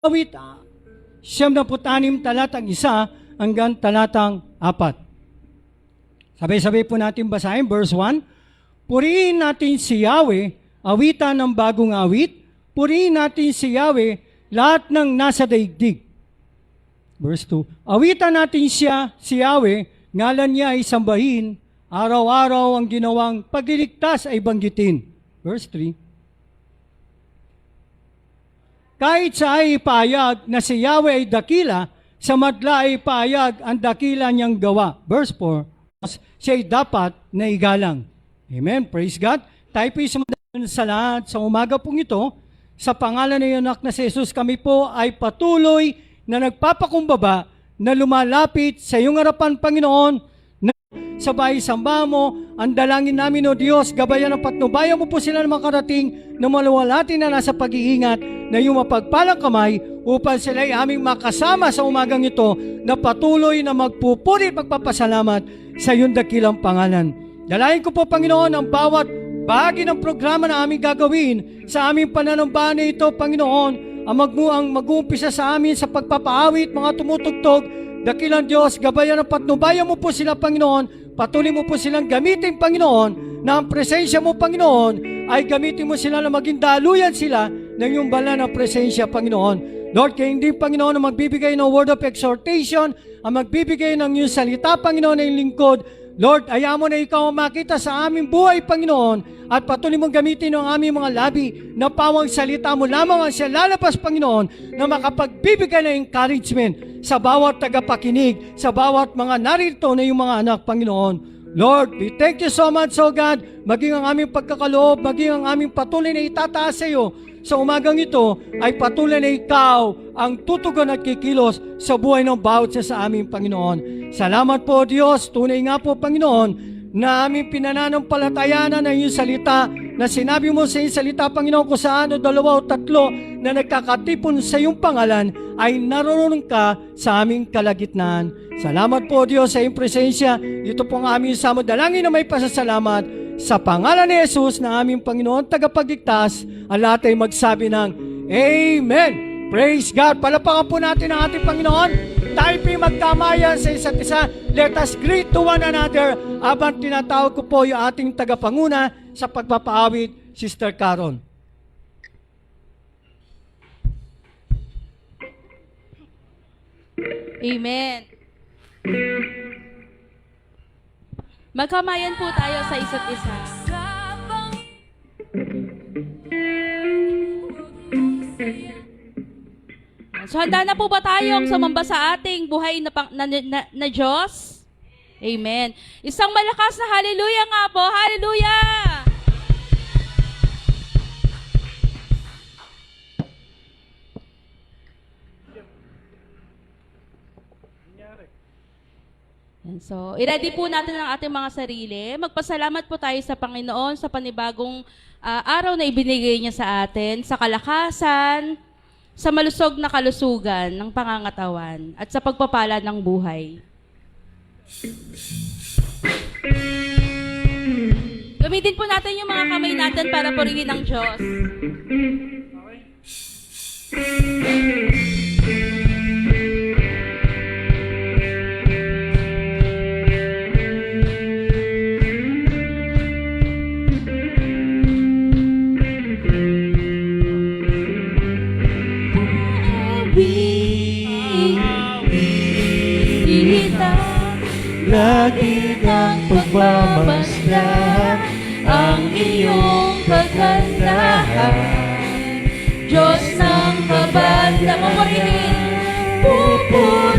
Awit, 76 talatang 1 hanggang talatang 4. Sabay-sabay po natin basahin, verse 1. Purihin natin si Yahweh, awitan ng bagong awit. Purihin natin si Yahweh, lahat ng nasa daigdig. Verse 2. Awitan natin siya, si Yahweh, ngalan niya ay sambahin, araw-araw ang ginawang pagliligtas ay banggitin. Verse 3. Kahit sa ay ipahayag na si Yahweh ay dakila, sa madla ay ipahayag ang dakila niyang gawa. Verse 4, siya ay dapat na igalang. Amen. Praise God. Tayo po sumunod sa lahat sa umaga pong ito. Sa pangalan ng anak na si Jesus, kami po ay patuloy na nagpapakumbaba na lumalapit sa iyong harapan, Panginoon, sabay samba mo, ang dalangin namin, O Diyos, gabayan at patnubayan mo po sila na makarating na maluwalhati na nasa pag-iingat na iyong mapagpalang kamay upang sila ay aming makasama sa umagang ito na patuloy na magpupuri at magpapasalamat sa iyong dakilang pangalan. Dalayan ko po, Panginoon, ang bawat bahagi ng programa na aming gagawin sa aming pananambahan na ito, Panginoon, ang mag-uumpisa sa amin sa pagpapaawit, mga tumutugtog, dakilang Diyos, gabayan at patnubayan mo po sila, Panginoon. Patuloy mo po silang gamitin, Panginoon, na ang presensya mo, Panginoon, ay gamitin mo sila na maging daluyan sila ng iyong banal na presensya, Panginoon. Lord, kayo hindi, Panginoon, ang magbibigay ng word of exhortation, ang magbibigay ng iyong salita, Panginoon, ng lingkod. Lord, ayaw mo na ikaw ang makita sa aming buhay, Panginoon, at patuloy mong gamitin ang aming mga labi na pawang salita mo lamang ang siya lalabas, Panginoon, na makapagbibigay ng encouragement sa bawat tagapakinig, sa bawat mga narito na yung mga anak, Panginoon. Lord, we thank you so much, O God, maging ang aming pagkakaloob, maging ang aming patuloy na itataas sa iyo sa umagang ito, ay patuloy na ikaw ang tutugon at kikilos sa buhay ng bawat sa aming Panginoon. Salamat po, Diyos. Tunay nga po, Panginoon, na aming pinananampalatayanan ng iyong salita, na sinabi mo sa iyong salita, Panginoon, kung saan o dalawa o tatlo na nagkakatipon sa iyong pangalan, ay naroon ka sa aming kalagitnaan. Salamat po, Diyos, sa iyong presensya. Ito po ang aming samodalangin na may pasasalamat sa pangalan ni Jesus na aming Panginoon tagapagligtas. Ang lahat ay magsabi ng Amen. Praise God. Palapakan po natin ang ating Panginoon. Tayo po'y magkamayan sa isa't isa. Let us greet to one another. Habang tinatawag ko po yung ating tagapanguna sa pagpapaawit, Sister Caron. Amen. Magkamayan po tayo sa isa't isa. So handa na po ba tayong sumamba sa ating buhay na Diyos? Amen. Isang malakas na hallelujah nga po. Hallelujah! So, i-ready po natin ang ating mga sarili. Magpasalamat po tayo sa Panginoon sa panibagong araw na ibinigay niya sa atin, sa kalakasan, sa malusog na kalusugan ng pangangatawan, at sa pagpapala ng buhay. Gamitin po natin yung mga kamay natin para purihin ang Diyos. Lagi kang pagmamasdan ang iyong kagandahan. Diyos ng kabal na pupurihin,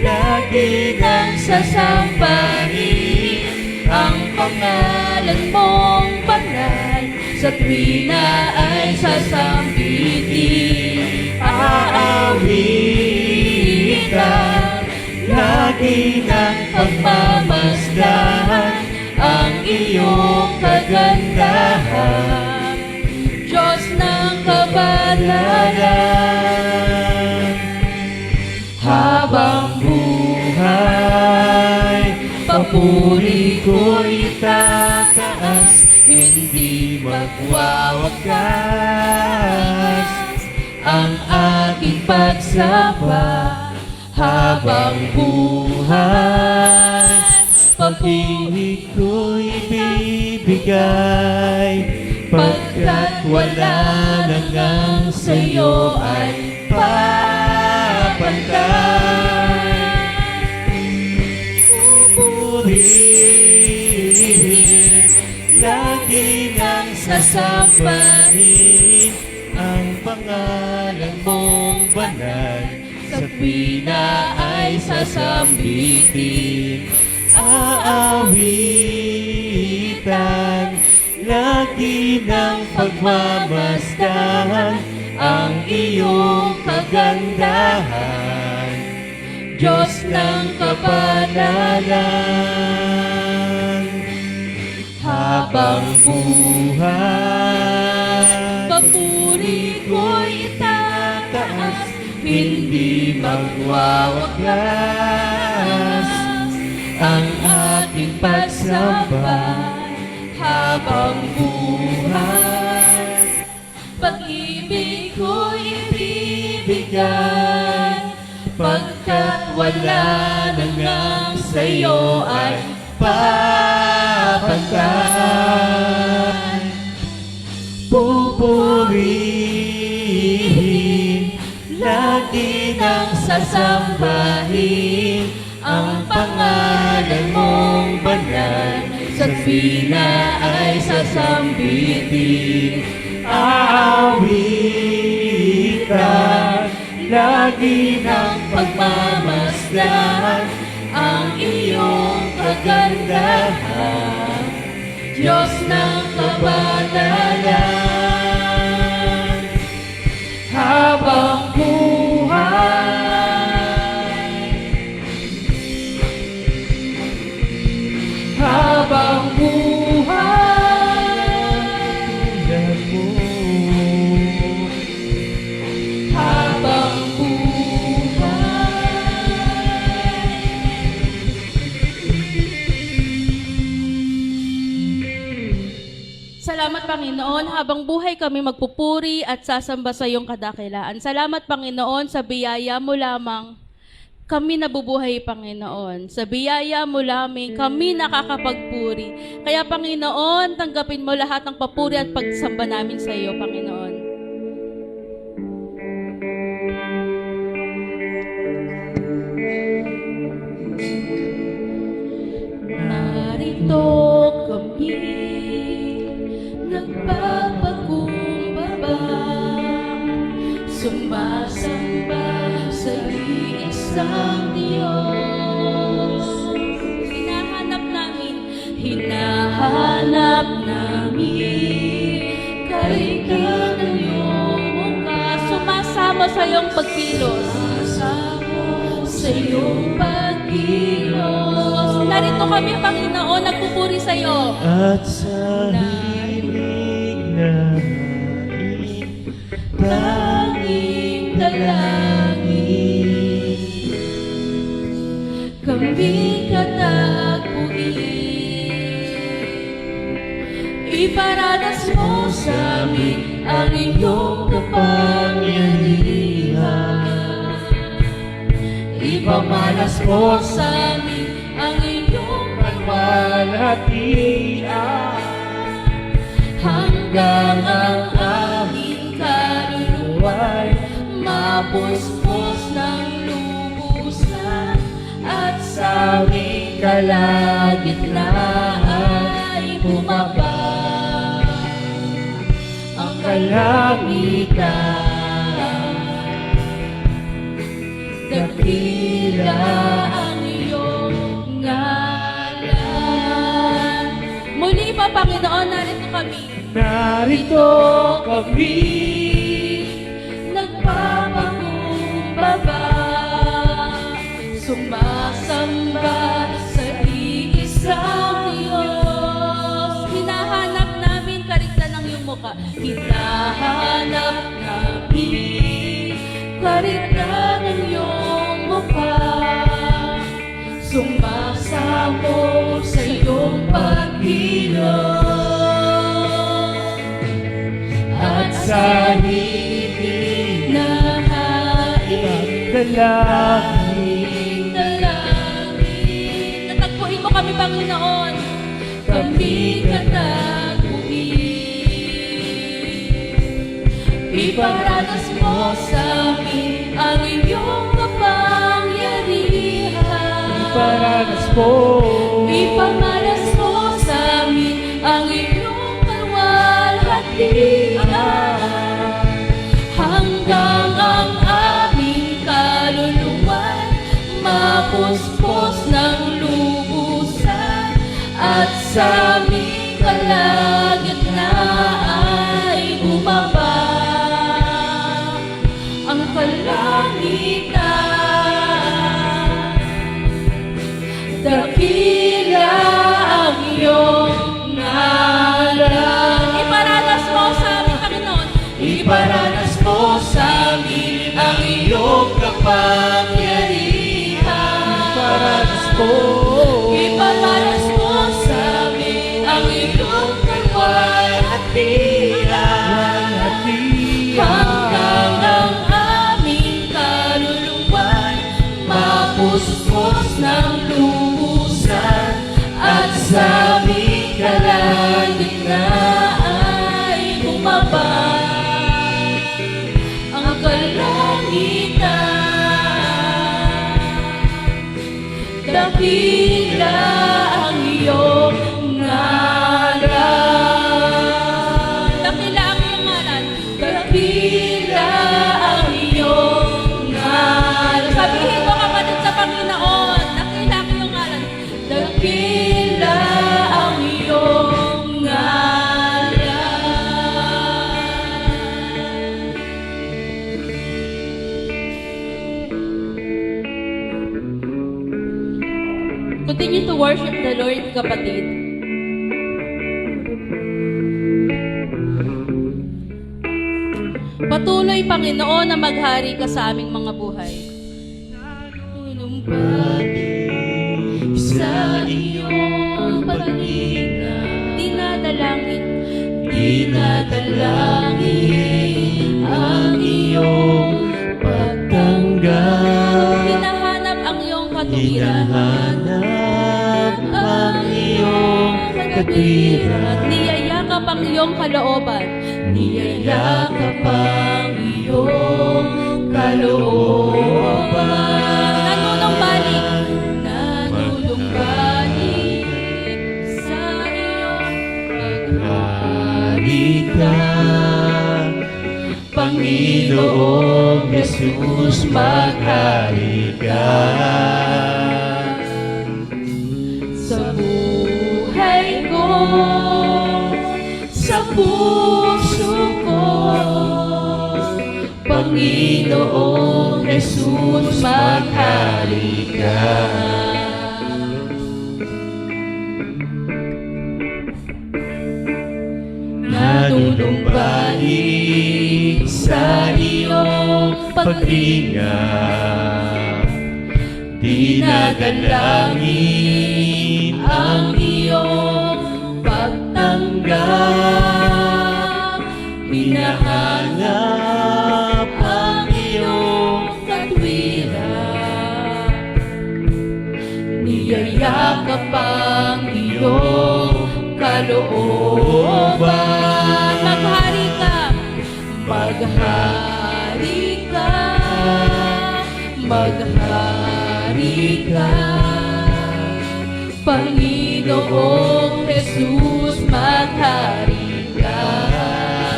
lagi kang sasampahin ang pangalan mong banal, sa tuwina ay sasambitin, aawitan. Lagi ng pagmamasdan ang iyong kagandahan, Diyos ng kabanalan. Habang buhay, papuri ko'y itataas, hindi mo magwawakas ang aking pagsamba habang buhay. Pag-ibig ko'y ibibigay, pagkat wala nang ang sa'yo ay papantay. Pupurihin, lagi nang sasambahin ang pangalan mong banal. Sa tuwina ay sasambitin, aawitan, lagi ng pagmamasdan ang iyong kagandahan, Diyos ng kapanalan. Habang buhay, papuri ko'y itataas, hindi magwawakas ang aking pagsamba habang buhay. Pag-ibig ko'y ibibigay, pagkat wala nang ang sa'yo ay papantay. Pupurihin, lagi nang sasambahin ang pangalan mong banal. Sa tuwina ay sasambitin, aawitan, lagi ng pagmamasdan ang iyong kagandahan, Diyos ng kabanalan. Habang buhay, habang buhay, habang buhay. Salamat, Panginoon. Habang buhay kami magpupuri at sasamba sa iyong kadakilaan. Salamat, Panginoon, sa biyaya mo lamang kami nabubuhay, Panginoon. Sa biyaya mo lamang kami nakakapagpuri. Kaya, Panginoon, tanggapin mo lahat ng papuri at pagsamba namin sa iyo, Panginoon. Narito kami, nagpapakumbaba, sumasamba sa iisang Diyos. Hinahanap namin karikan ng iyong mukha. Sumasamo sa iyong pagkilos, sumasamo sa iyong pagkilos. Narito kami, Panginoon, nagpupuri sa iyo. At sa hilig namin, tanging dalangin, kami katagpuin. Iparanas mo sa amin ang iyong kapangyarihan. Ipamalas mo sa amin ang iyong pagwalhatian, hanggang ang aming kaluluwa'y mapuspos ng lubusan, at sa aming kalagitnaan ay bumaba ang kalangitan. Dakila ang iyong ngalan. Muli pa, Panginoon, narito kami. Narito kami, nagpapakumbaba, sumasamba sa iisang Diyos. Hinahanap namin karigtan ng iyong mukha. Hinahanap namin karigtan ng iyong mukha. Sumasamo sa iyong pagkilos. sa himig na hain dalangin. Natagpuin mo kami, Panginoon. Kami katagpuin. Iparanas mo sa amin ang iyong kapangyarihan. Iparanas mo, Ipamalas mo sa amin ang iyong kalwalhatian. Hanggang ang aming kaluluwan mapuspos ng lubusan, at sa aming kalagitnaan ay bumaba ang kalangitan. Dakila ang iyong ngalan. Iparanas mo sa amin, Panginoon. Iparanas mo sa amin ang iyong kapangyarihan. iparanas mo, Ipamalas mo sa amin ang iyong kalwalhatian. Hanggang ang aming kaluluwan mapuspos ng lubusan, at sa aming kalagitnaan ay bumaba ang kalangitan. Dakila ang iyong ngalan. Dakila ang iyong ngalan. Dakila ang iyong ngalan. Sabihin mo, kapatid, sa Panginoon. Dakila ang iyong ngalan. Dakila ang iyong ngalan. Continue to worship the Lord, kapatid. Patuloy, Panginoon, na maghari ka sa aming mga buhay. Lumbalik sa iyong paglinga, Dinadalangin, dinadalangin ang iyong pagtanggap. hinahanap ang iyong katuwiran. hinahanap ang iyong katwiran. Niyayakap ang iyong kalooban. Niyayakap ang iyong kalooban. Nanunumbalik, Nanulumbalik sa iyong paghari ka, Panginoong Jesus, maghari ka. Sa buhay ko, sa puso ko, Panginoong Jesus, maghari ka. Nanunumbalik sa iyong paglinga, dinadalangin ang iyong pagtanggap. Hinahanap ang iyong katwiran. Niyayakap ang iyong kalooban. maghari ka. Maghari ka, maghari ka, Panginoong Jesus, maghari ka.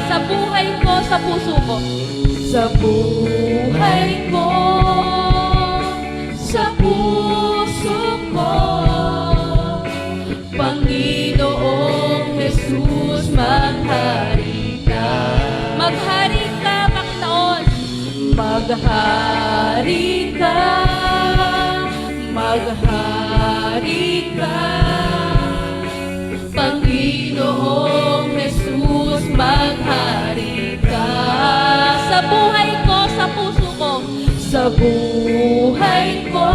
Sa buhay ko, sa puso ko. Sa buhay ko, sa puso ko, Panginoong Jesus, maghari ka. Maghari ka, Panginoon. Maghari ka, maghari ka, Panginoong Jesus, maghari ka. Sa buhay ko, sa puso ko. Sa buhay ko,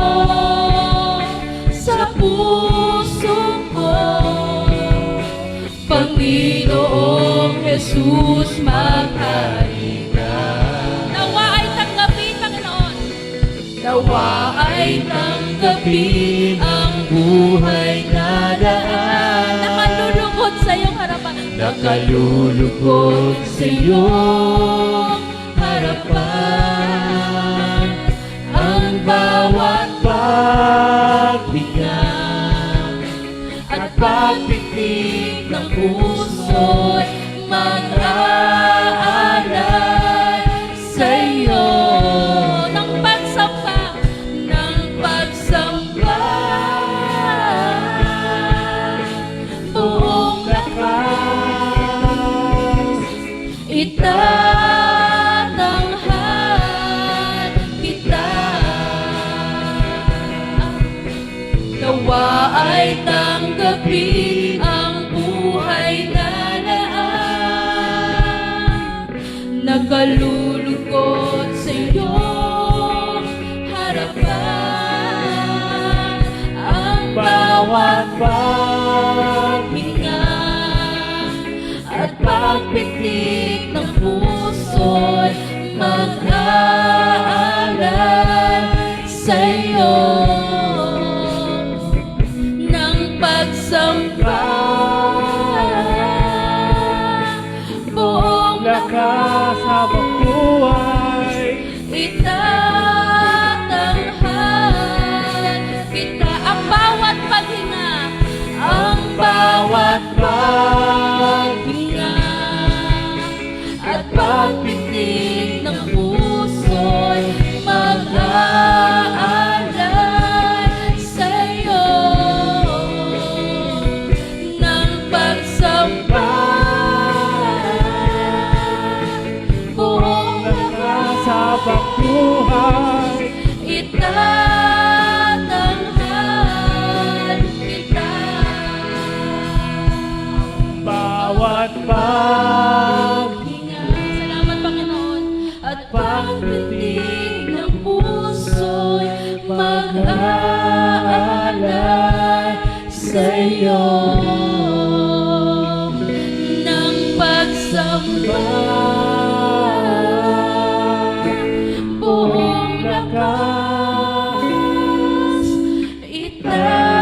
sa puso ko, Panginoong Jesus, maghari Nawa ay tanggapin ang buhay na daan. Nakalulungkot sa iyong harapan. Nakalulugod sa iyong harapan. Ang bawat pagbigang at pagpitik ng puso'y mag-aalay sa iyo. Ng pagsamba, ng pagsamba, buong Lakas itatanghal kita. Nawa ay tanggapin ang buhay na laan. Nakalulugod sa iyong harapan. Ang bawat paghinga at pagpitik ng puso'y mag-aalay sa iyo. Ng pagsamba, buong lakas habang buhay. itatanghal kita. Ang bawat paghinga, ang Bawat paghinga at pagpitik ng puso'y mag-aalay sa iyo. Ng pagsamba, buong lakas habang buhay. itatanghal kita. Bawat paghinga Salamat, Panginoon. At pagpitik ng puso'y mag-aalay sa iyo. Ng pagsamba, buong lakas itatanghal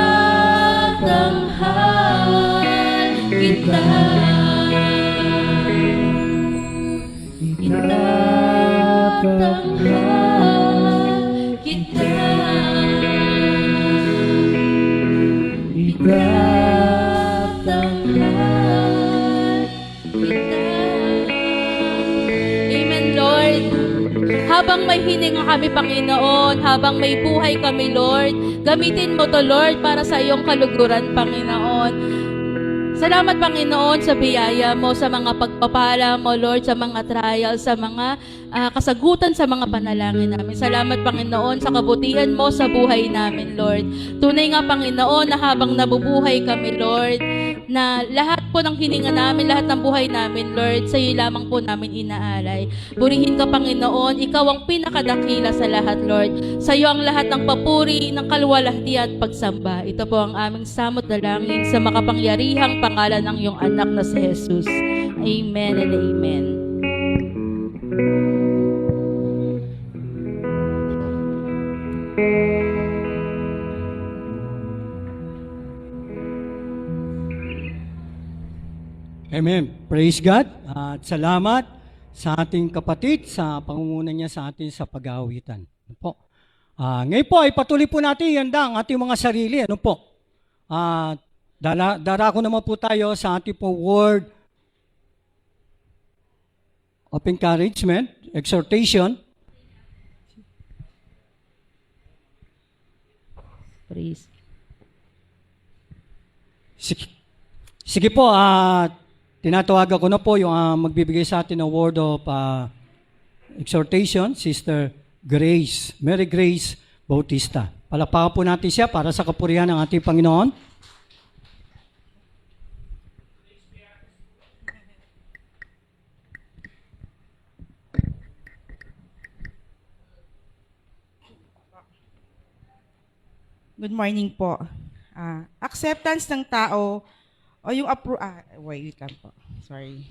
kita. Itatanghal kita. Itatanghal kita. Amen, Lord. Habang may hininga kami, Panginoon, habang may buhay kami, Lord, gamitin mo to, Lord, para sa iyong kaluguran, Panginoon. Salamat, Panginoon, sa biyaya mo, sa mga pagpapala mo, Lord, sa mga trial, sa mga kasagutan sa mga panalangin namin. Salamat, Panginoon, sa kabutihan mo sa buhay namin, Lord. Tunay nga, Panginoon, na habang nabubuhay kami, Lord, na lahat po ng hininga namin, lahat ng buhay namin, Lord, sa iyo lamang po namin inaalay. Purihin ka, Panginoon, ikaw ang pinakadakila sa lahat, Lord. Sa iyo ang lahat ng papuri, ng kalwalhati at pagsamba. Ito po ang aming samot dalangin sa makapangyarihang pangalan ng iyong anak na si Jesus. Amen and amen. Amen. Praise God. At salamat sa ating kapatid sa pangunguna niya sa atin sa pag-aawitan. Ano po? Ngayon po ay patuloy po natin ihanda ang ating mga sarili. Ano po? Darako naman po tayo sa ating po word of encouragement, exhortation. Praise. Sige po, tinatawagan ko na po yung magbibigay sa atin ng word of exhortation, Sister Grace, Mary Grace Bautista. Palakpakan po natin siya para sa kapurihan ng ating Panginoon. Good morning po. Acceptance ng tao o yung wait lang po. Sorry.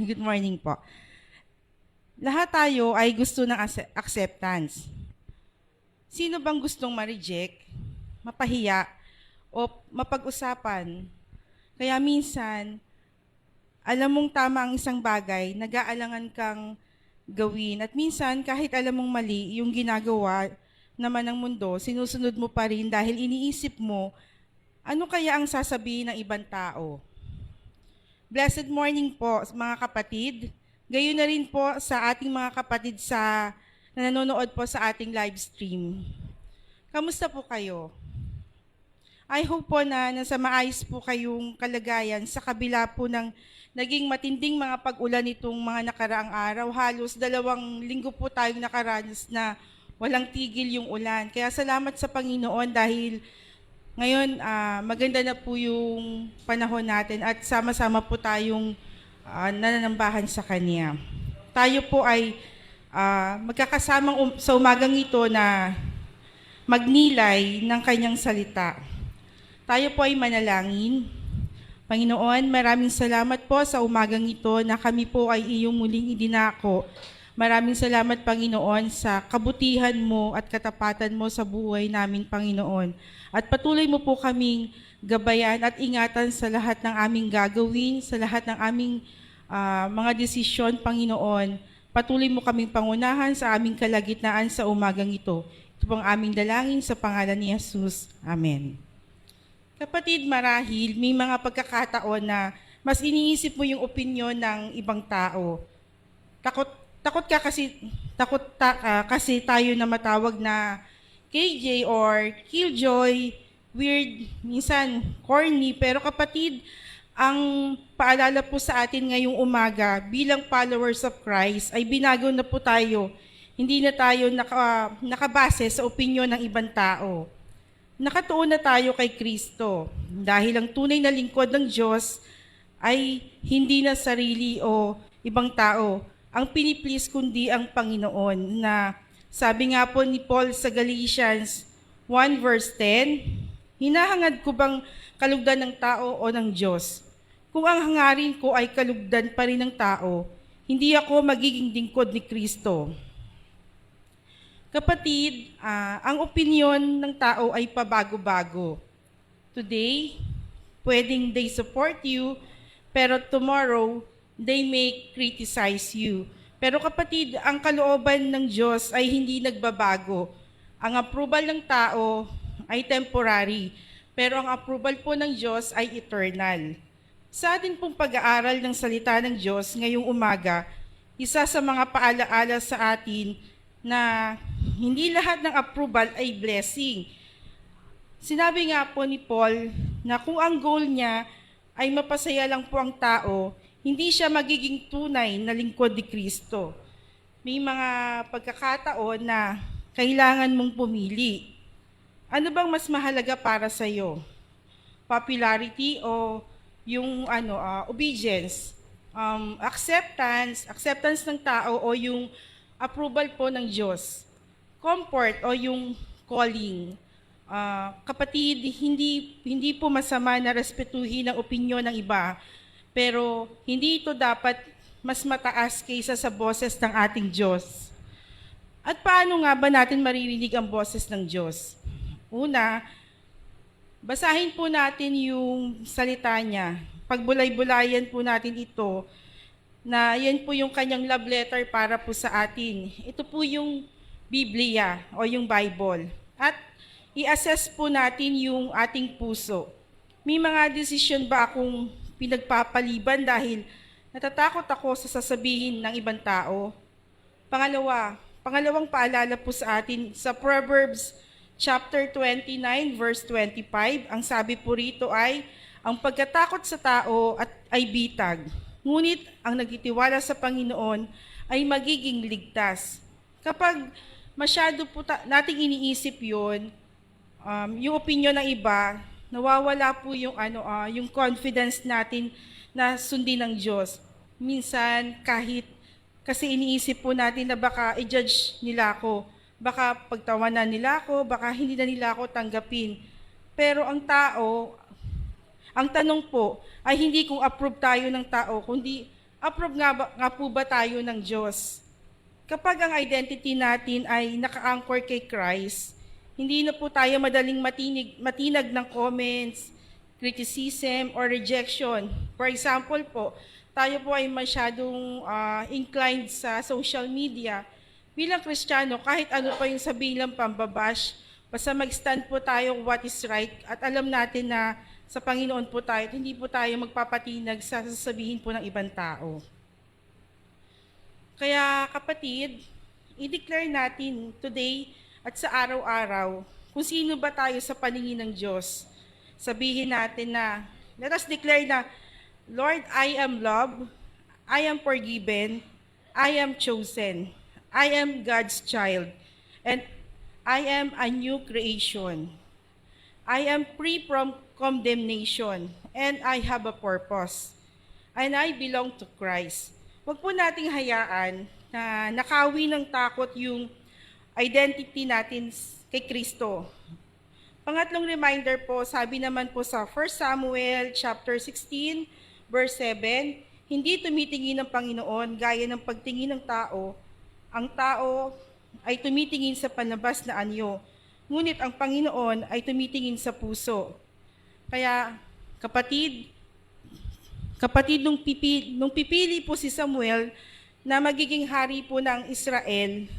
Good morning po. Lahat tayo ay gusto ng acceptance. Sino bang gustong ma-reject, mapahiya, o mapag-usapan? Kaya minsan, alam mong tama ang isang bagay, nag-aalangan kang gawin. At minsan, kahit alam mong mali yung ginagawa naman ng mundo, sinusunod mo pa rin dahil iniisip mo, ano kaya ang sasabihin ng ibang tao? Blessed morning po, mga kapatid. Gayon na rin po sa ating mga kapatid na nanonood po sa ating live stream. Kamusta po kayo? I hope po na nasa maayos po kayong kalagayan sa kabila po ng naging matinding mga pag-ulan nitong mga nakaraang araw. Halos 2 linggo po tayong nakaranas na walang tigil yung ulan. Kaya salamat sa Panginoon dahil ngayon maganda na po yung panahon natin at sama-sama po tayong nananambahan sa Kanya. Tayo po ay magkakasamang sa umagang ito na magnilay ng Kanyang salita. Tayo po ay manalangin. Panginoon, maraming salamat po sa umagang ito na kami po ay iyong muling idinako. Maraming salamat, Panginoon, sa kabutihan mo at katapatan mo sa buhay namin, Panginoon. At patuloy mo po kaming gabayan at ingatan sa lahat ng aming gagawin, sa lahat ng aming mga desisyon, Panginoon. Patuloy mo kaming pangunahan sa aming kalagitnaan sa umagang ito. Ito pong aming dalangin sa pangalan ni Jesus. Amen. Kapatid, marahil may mga pagkakataon na mas iniisip mo yung opinyon ng ibang tao. Takot ka kasi tayo na matawag na KJ or Killjoy, weird, minsan corny, pero kapatid, ang paalala po sa atin ngayong umaga bilang followers of Christ ay binago na po tayo. Hindi na tayo nakabase sa opinyon ng ibang tao. Nakatuon na tayo kay Kristo dahil ang tunay na lingkod ng Diyos ay hindi na sarili o ibang tao ang piniplease kundi ang Panginoon na sabi nga po ni Paul sa Galatians 1 verse 10, hinahangad ko bang kalugdan ng tao o ng Diyos? Kung ang hangarin ko ay kalugdan pa rin ng tao, hindi ako magiging lingkod ni Kristo. Kapatid, ang opinyon ng tao ay pabago-bago. Today, pwedeng they support you, pero tomorrow, they may criticize you. Pero kapatid, ang kalooban ng Diyos ay hindi nagbabago. Ang approval ng tao ay temporary, pero ang approval po ng Diyos ay eternal. Sa atin pong pag-aaral ng salita ng Diyos ngayong umaga, isa sa mga paalaala sa atin na hindi lahat ng approval ay blessing. Sinabi nga po ni Paul na kung ang goal niya ay mapasaya lang po ang tao, hindi siya magiging tunay na lingkod ni Kristo. May mga pagkakataon na kailangan mong pumili. Ano bang mas mahalaga para sa iyo? Popularity o yung obedience? Acceptance ng tao o yung approval po ng Diyos? Comfort o yung calling? Kapatid, hindi po masama na respetuhin ang opinyon ng iba, pero hindi ito dapat mas mataas kaysa sa boses ng ating Diyos. At paano nga ba natin maririnig ang boses ng Diyos? Una, basahin po natin yung salita niya. Pagbulay-bulayan po natin ito, na yan po yung kanyang love letter para po sa atin. Ito po yung Biblia o yung Bible. At i-assess po natin yung ating puso. May mga desisyon ba akong pinagpapaliban dahil natatakot ako sa sasabihin ng ibang tao? Pangalawang paalala po sa atin sa Proverbs chapter 29 verse 25, ang sabi po rito ay, ang pagkatakot sa tao ay bitag, ngunit ang nagtitiwala sa Panginoon ay magiging ligtas. Kapag masyado po nating iniisip yun, yung opinion ng iba, nawawala po yung confidence natin na sundin ng Diyos. Minsan, kasi iniisip po natin na baka i-judge nila ako, baka pagtawanan nila ako, baka hindi na nila ako tanggapin. Pero ang tanong po ay hindi kung approve tayo ng tao, kundi approve nga po ba tayo ng Diyos? kapag ang identity natin ay naka-anchor kay Christ, hindi na po tayo madaling matinag ng comments, criticism, or rejection. For example po, tayo po ay masyadong inclined sa social media. Bilang Kristiyano, kahit ano pa yung sabihin lang pambabash, basta mag-stand po tayo what is right at alam natin na sa Panginoon po tayo, hindi po tayo magpapatinag sa sasabihin po ng ibang tao. Kaya kapatid, i-declare natin today at sa araw-araw kung sino ba tayo sa paningin ng Diyos. Sabihin natin na, let us declare na, Lord, I am loved, I am forgiven, I am chosen, I am God's child, and I am a new creation. I am free from condemnation, and I have a purpose, and I belong to Christ. Huwag po nating hayaan na nakawi ng takot yung identity natin kay Kristo. Pangatlong reminder po, sabi naman po sa 1 Samuel chapter 16, verse 7, hindi tumitingin ng Panginoon gaya ng pagtingin ng tao. Ang tao ay tumitingin sa panlabas na anyo, ngunit ang Panginoon ay tumitingin sa puso. Kaya, kapatid, nung pipili po si Samuel na magiging hari po ng Israel,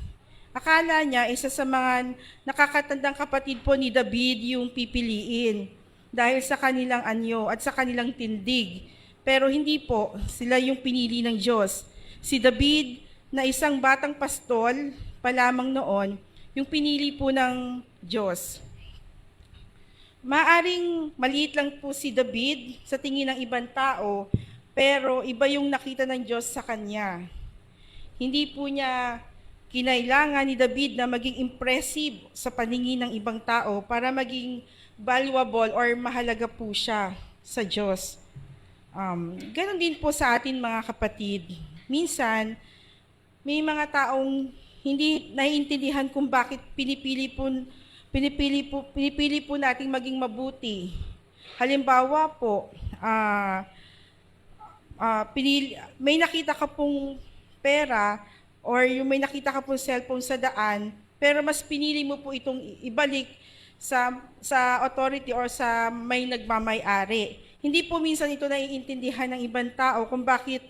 akala niya isa sa mga nakakatandang kapatid po ni David yung pipiliin dahil sa kanilang anyo at sa kanilang tindig. Pero hindi po, sila yung pinili ng Diyos. Si David na isang batang pastol pa lamang noon, yung pinili po ng Diyos. Maaring maliit lang po si David sa tingin ng ibang tao, pero iba yung nakita ng Diyos sa kanya. Hindi po niya kinailangan ni David na maging impressive sa paningin ng ibang tao para maging valuable or mahalaga po siya sa Diyos. Ganon din po sa atin mga kapatid. Minsan, may mga taong hindi naiintindihan kung bakit pinipili po nating maging mabuti. Halimbawa po, may nakita ka pong pera or yung may nakita ka pong cellphone sa daan, pero mas pinili mo po itong ibalik sa authority or sa may nagmamay-ari. Hindi po minsan ito naiintindihan ng ibang tao kung bakit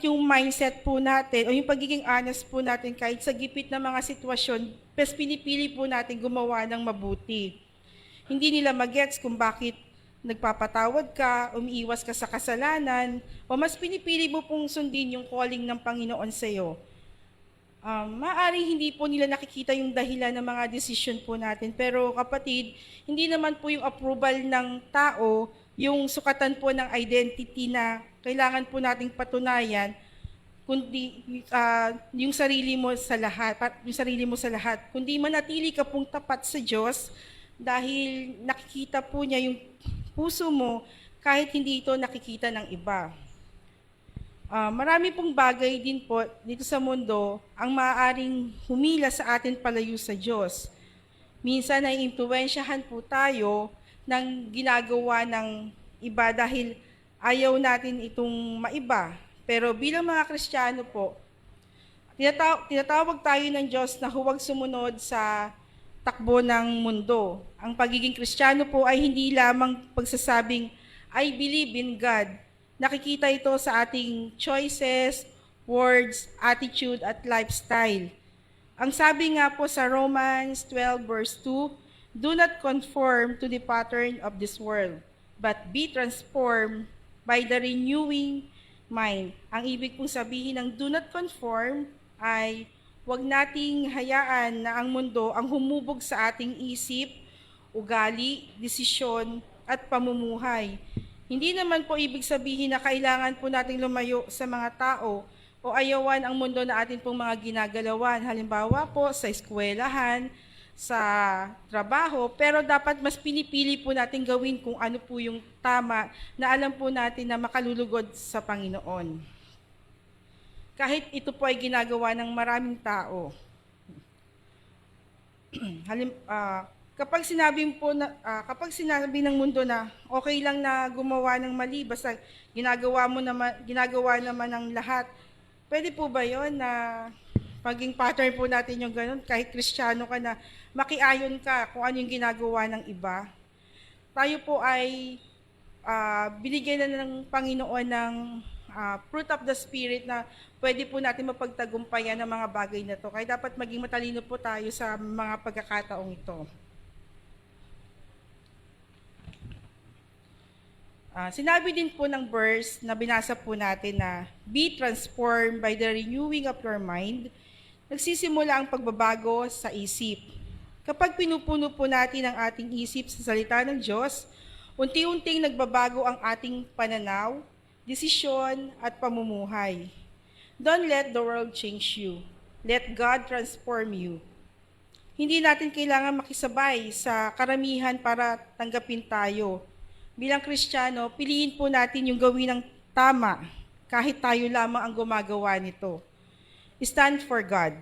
yung mindset po natin o yung pagiging honest po natin kahit sa gipit ng mga sitwasyon, mas pinipili po natin gumawa ng mabuti. Hindi nila magets kung bakit nagpapatawad ka, umiiwas ka sa kasalanan, o mas pinipili mo pong sundin yung calling ng Panginoon sa iyo. Maaring hindi po nila nakikita yung dahilan ng mga desisyon po natin, pero kapatid, hindi naman po yung approval ng tao, yung sukatan po ng identity na kailangan po nating patunayan, kundi yung sarili mo sa lahat, kundi manatili ka pong tapat sa Diyos dahil nakikita po niya yung puso mo kahit hindi ito nakikita ng iba. Marami pong bagay din po dito sa mundo ang maaaring humila sa atin palayo sa Diyos. Minsan ay impluwensyahan po tayo ng ginagawa ng iba dahil ayaw natin itong maiba. Pero bilang mga Kristiyano po, tinatawag tayo ng Diyos na huwag sumunod sa takbo ng mundo. Ang pagiging Kristiyano po ay hindi lamang pagsasabing, I believe in God. Nakikita ito sa ating choices, words, attitude, at lifestyle. Ang sabi nga po sa Romans 12 verse 2, do not conform to the pattern of this world, but be transformed by the renewing mind. Ang ibig pong sabihin ng do not conform ay huwag nating hayaan na ang mundo ang humubog sa ating isip, ugali, desisyon, at pamumuhay. Hindi naman po ibig sabihin na kailangan po nating lumayo sa mga tao o ayawan ang mundo na atin pong mga ginagalawan. Halimbawa po sa eskwelahan, sa trabaho, pero dapat mas pinipili po natin gawin kung ano po yung tama na alam po natin na makalulugod sa Panginoon. Kahit ito po ay ginagawa ng maraming tao. Kapag sinabi ng mundo na okay lang na gumawa ng mali basta ginagawa naman ng lahat, pwede po ba 'yon na Paging pattern po natin yung ganun, kahit Kristiyano ka na, makiayon ka kung ano yung ginagawa ng iba. Tayo po ay binigyan na ng Panginoon ng fruit of the Spirit na pwede po natin mapagtagumpayan ng mga bagay na to. Kaya dapat maging matalino po tayo sa mga pagkakataong ito. Sinabi din po ng verse na binasa po natin na, be transformed by the renewing of your mind. Nagsisimula ang pagbabago sa isip. Kapag pinupuno po natin ang ating isip sa salita ng Diyos, unti-unting nagbabago ang ating pananaw, desisyon at pamumuhay. Don't let the world change you. Let God transform you. Hindi natin kailangan makisabay sa karamihan para tanggapin tayo. Bilang Kristiyano, piliin po natin yung gawin ng tama kahit tayo lamang ang gumagawa nito. Stand for God,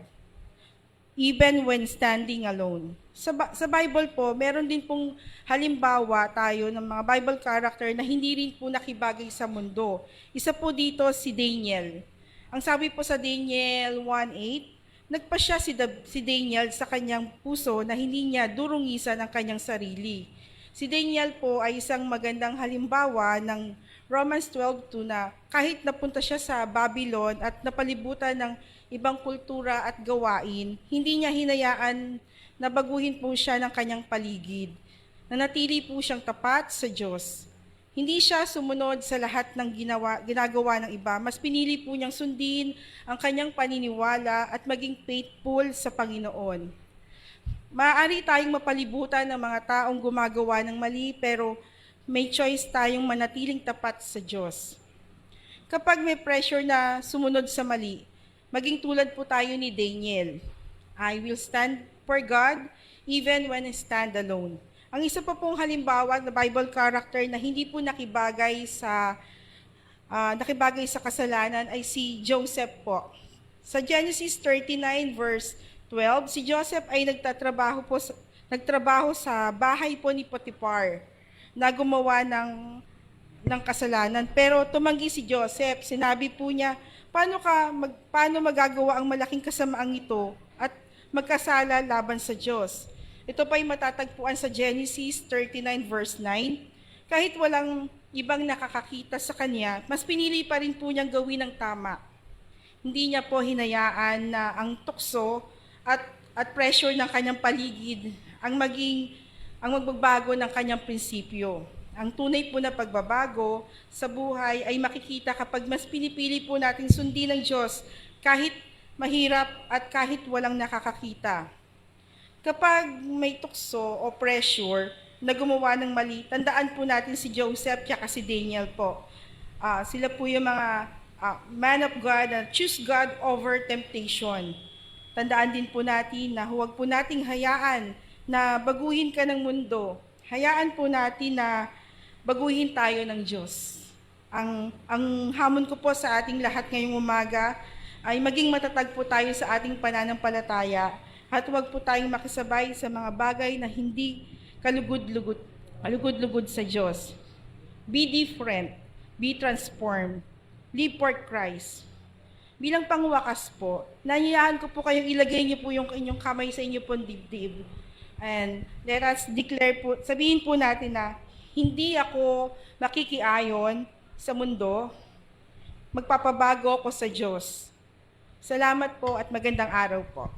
even when standing alone. Sa Bible po, meron din pong halimbawa tayo ng mga Bible character na hindi rin po nakibagay sa mundo. Isa po dito si Daniel. Ang sabi po sa Daniel 1:8, nagpasya si Daniel sa kanyang puso na hindi niya durungisan ang kanyang sarili. Si Daniel po ay isang magandang halimbawa ng Romans 12:2 na kahit napunta siya sa Babylon at napalibutan ng ibang kultura at gawain, hindi niya hinayaan na baguhin po siya ng kanyang paligid. Nanatili po siyang tapat sa Diyos. Hindi siya sumunod sa lahat ng ginagawa ng iba. Mas pinili po niyang sundin ang kanyang paniniwala at maging faithful sa Panginoon. Maaari tayong mapalibutan ng mga taong gumagawa ng mali, pero may choice tayong manatiling tapat sa Diyos. Kapag may pressure na sumunod sa mali, maging tulad po tayo ni Daniel. I will stand for God even when I stand alone. Ang isa pa pong halimbawa na Bible character na hindi po nakibagay sa kasalanan ay si Joseph po. Sa Genesis 39 verse 12, si Joseph ay nagtrabaho sa bahay po ni Potiphar na gumawa ng kasalanan. Pero tumanggi si Joseph. Sinabi po niya, paano magagawa ang malaking kasamaang ito at magkasala laban sa Diyos? Ito pa ay matatagpuan sa Genesis 39 verse 9. Kahit walang ibang nakakakita sa kanya, mas pinili pa rin po niyang gawin ang tama. Hindi niya po hinayaan na ang tukso at pressure ng kanyang paligid ang magbabago ng kanyang prinsipyo. Ang tunay po na pagbabago sa buhay ay makikita kapag mas pinipili po natin sundin ng Diyos kahit mahirap at kahit walang nakakakita. Kapag may tukso o pressure na gumawa ng mali, tandaan po natin si Joseph at si Daniel po. Sila po yung mga man of God na choose God over temptation. Tandaan din po natin na huwag po nating hayaan na baguhin ka ng mundo. Hayaan po natin na baguhin tayo ng Diyos. Ang hamon ko po sa ating lahat ngayong umaga ay maging matatag po tayo sa ating pananampalataya at huwag po tayong makisabay sa mga bagay na hindi kalugod-lugod sa Diyos. Be different, be transformed, live for Christ. Bilang pangwakas po, nanyayahan ko po kayong ilagay niyo po yung inyong kamay sa inyo pong dibdib. And let us declare po, sabihin po natin na hindi ako makikiayon sa mundo, magpapabago ako sa Diyos. Salamat po at magandang araw po.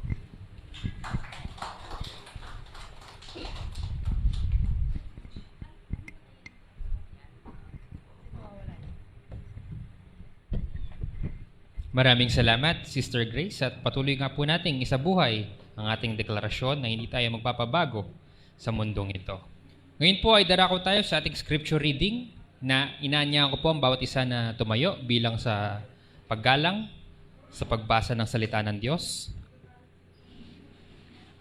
Maraming salamat, Sister Grace, at patuloy nga po nating isabuhay ang ating deklarasyon na hindi tayo magpapabago sa mundong ito. Ngayon po ay darako tayo sa ating scripture reading na inaanyahan ko po ang bawat isa na tumayo bilang sa paggalang sa pagbasa ng salita ng Diyos.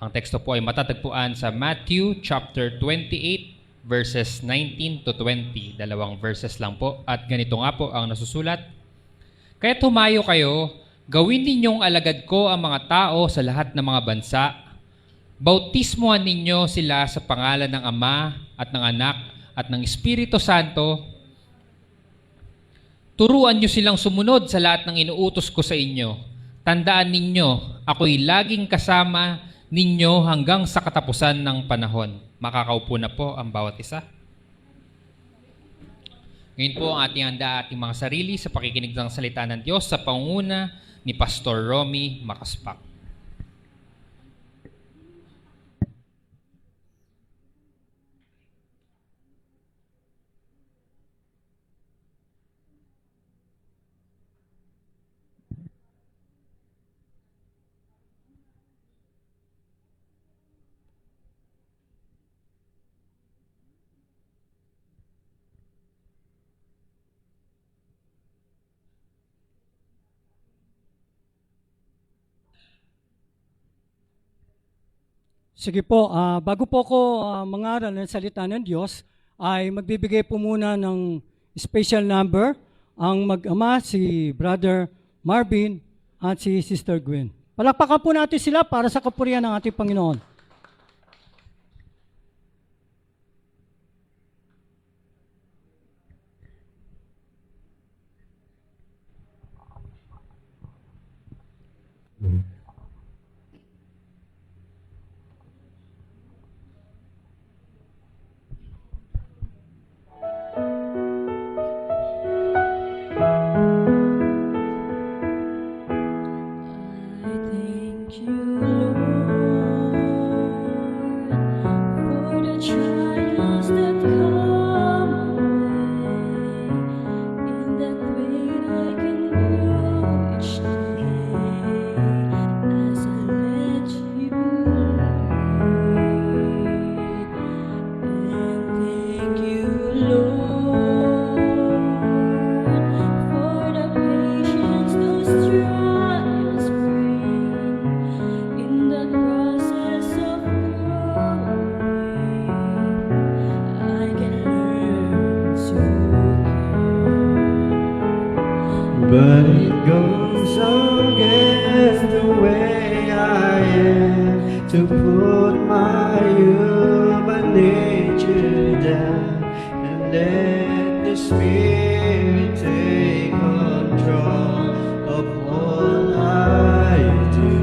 Ang teksto po ay matatagpuan sa Matthew chapter 28 verses 19 to 20. Dalawang verses lang po at ganito nga po ang nasusulat. Kaya't humayo kayo, gawin ninyong alagad ko ang mga tao sa lahat ng mga bansa. Bautismuhan ninyo sila sa pangalan ng Ama at ng Anak at ng Espiritu Santo. Turuan nyo silang sumunod sa lahat ng inuutos ko sa inyo. Tandaan ninyo, ako'y laging kasama ninyo hanggang sa katapusan ng panahon. Makakaupo na po ang bawat isa. Ngayon po ang ating handa ating mga sarili sa pakikinig ng salita ng Diyos sa pangunguna ni Pastor Romy Makaspak. Sige po, bago po ko mangaral ng salita ng Diyos, ay magbibigay po muna ng special number ang mag-ama si Brother Marvin at si Sister Gwen. Palakpakan po natin sila para sa kapurihan ng ating Panginoon. I thank you, Lord, for the trials that come my way. In that way I can grow each day as I let you lead. And thank you, Lord, for the patience those trials bring. In the process of growing, I can learn to care. But it goes against the way I am to put my human nature down and let the Spirit take control of all I do.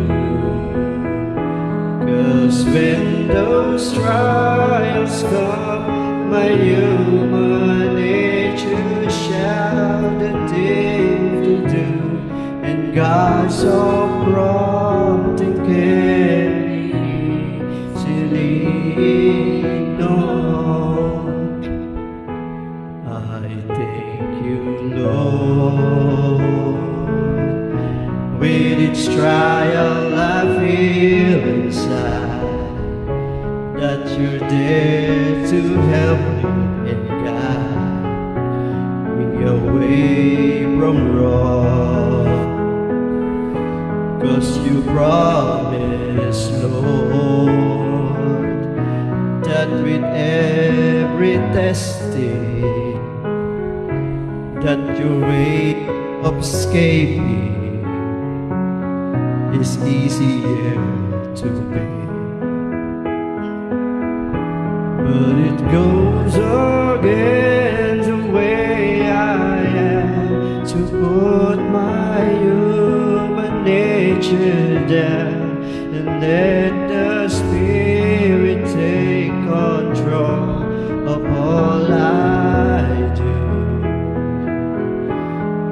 'Cause when those trials come, my human nature shouting to do, and God's all prompting can be easily ignored. I thank you, Lord. With each trial I feel inside that you're there to help me and guide me away from wrong. 'Cause you promised, Lord, that with every testing, that your way of escaping is easier to bear. But it goes against the way I am to put my human nature down and let the Spirit take control of all I do.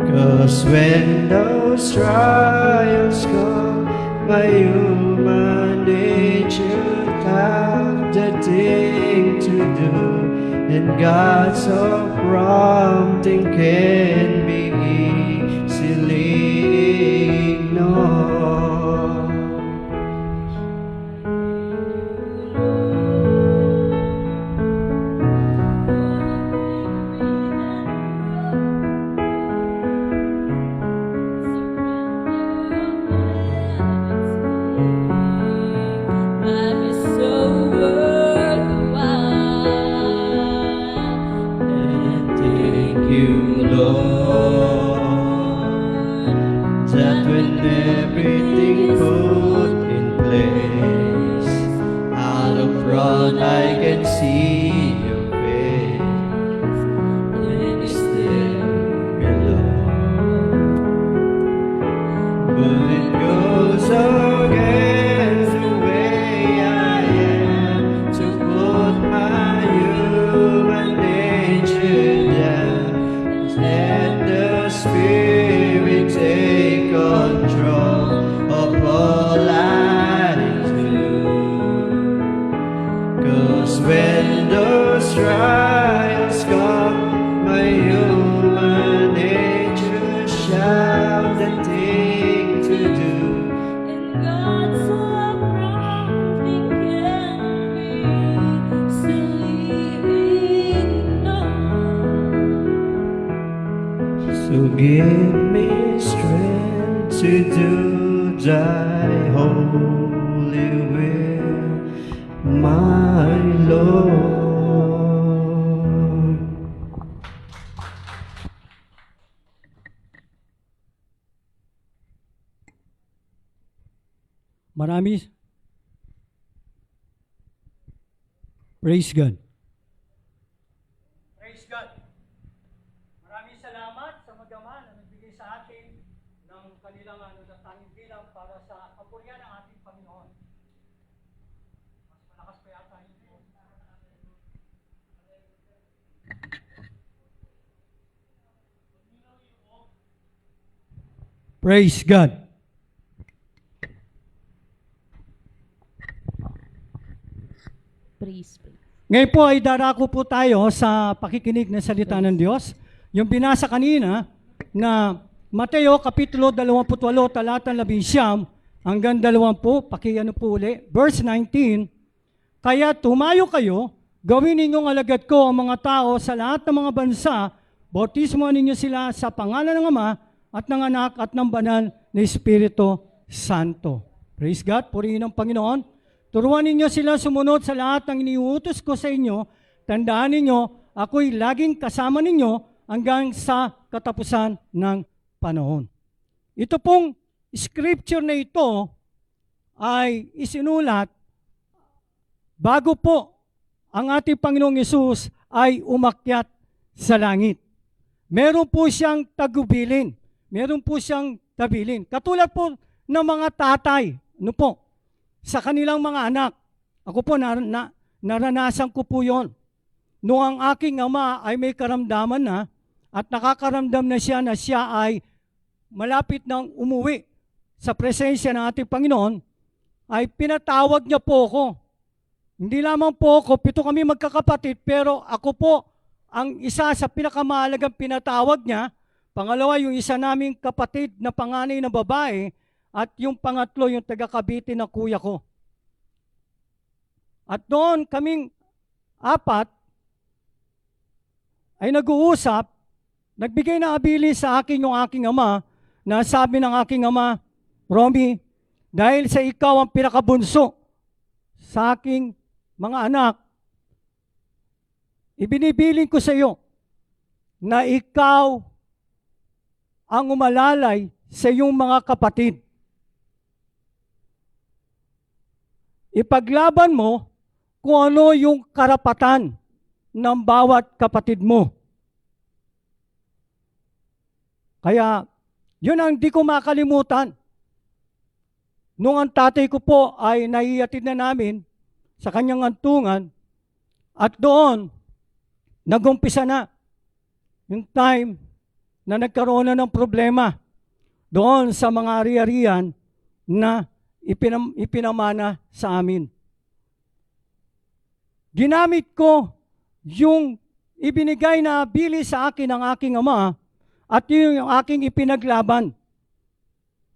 'Cause when those trials come, my human nature have the thing to do, and God's all prompting can be easily ignored. Life is so worthwhile. And thank you, Lord, that when everything put in place, out of front I can see your face, and it's there below. But it goes against the way I am to put my human nature down. Let the Spirit take control of all I do. 'Cause when those trials come, my human nature shouts the thing to do. And God's love prompting can be easily ignored. So give me strength to do thy holy will, my Lord. Marami. Praise God. Praise God. Maraming salamat sa magama na nagbigay sa atin ng kanilang tanging bilang para sa kapurihan ng ating Panginoon. Mas malakas pa yata yun. Praise God. Praise. Ngayon po ay darako po tayo sa pakikinig ng salita ng Diyos. Yung binasa kanina na Mateo Kapitulo 28, talata 11 hanggang 20, pakiano po uli, verse 19, kaya tumayo kayo, gawin ninyong alagad ko ang mga tao sa lahat ng mga bansa, bautismohan ninyo sila sa pangalan ng Ama at ng Anak at ng Banal na Espiritu Santo. Praise God, purihin ang Panginoon. Turuan ninyo sila sumunod sa lahat ng iniuutos ko sa inyo. Tandaan ninyo, ako'y laging kasama ninyo hanggang sa katapusan ng panahon. Ito pong scripture na ito ay isinulat bago po ang ating Panginoong Yesus ay umakyat sa langit. Meron po siyang tagubilin. Meron po siyang tabilin. Katulad po ng mga tatay, sa kanilang mga anak. Ako po, naranasan ko po yon. Noong ang aking ama ay may karamdaman na at nakakaramdam na siya ay malapit nang umuwi sa presensya ng ating Panginoon, ay pinatawag niya po ako. Hindi lamang po ako, 7 kami magkakapatid, pero ako po ang isa sa pinakamahalagang pinatawag niya. Pangalawa, yung isa naming kapatid na panganay na babae, at yung pangatlo, yung taga-Cavite na kuya ko. At doon kaming 4 ay nag-uusap, nagbigay na abili sa akin yung aking ama, na sabi ng aking ama, Romy, dahil sa ikaw ang pinakabunso sa aking mga anak, ibinibiling ko sa iyo na ikaw ang umalalay sa iyong mga kapatid. Ipaglaban mo kung ano yung karapatan ng bawat kapatid mo. Kaya, yun ang di ko makalimutan. Nung ang tatay ko po ay naihatid na namin sa kanyang antungan, at doon, nag-umpisa na yung time na nagkaroon na ng problema doon sa mga ari-arian na ipinamana sa amin. Ginamit ko yung ibinigay na bili sa akin ng aking ama at yun yung aking ipinaglaban.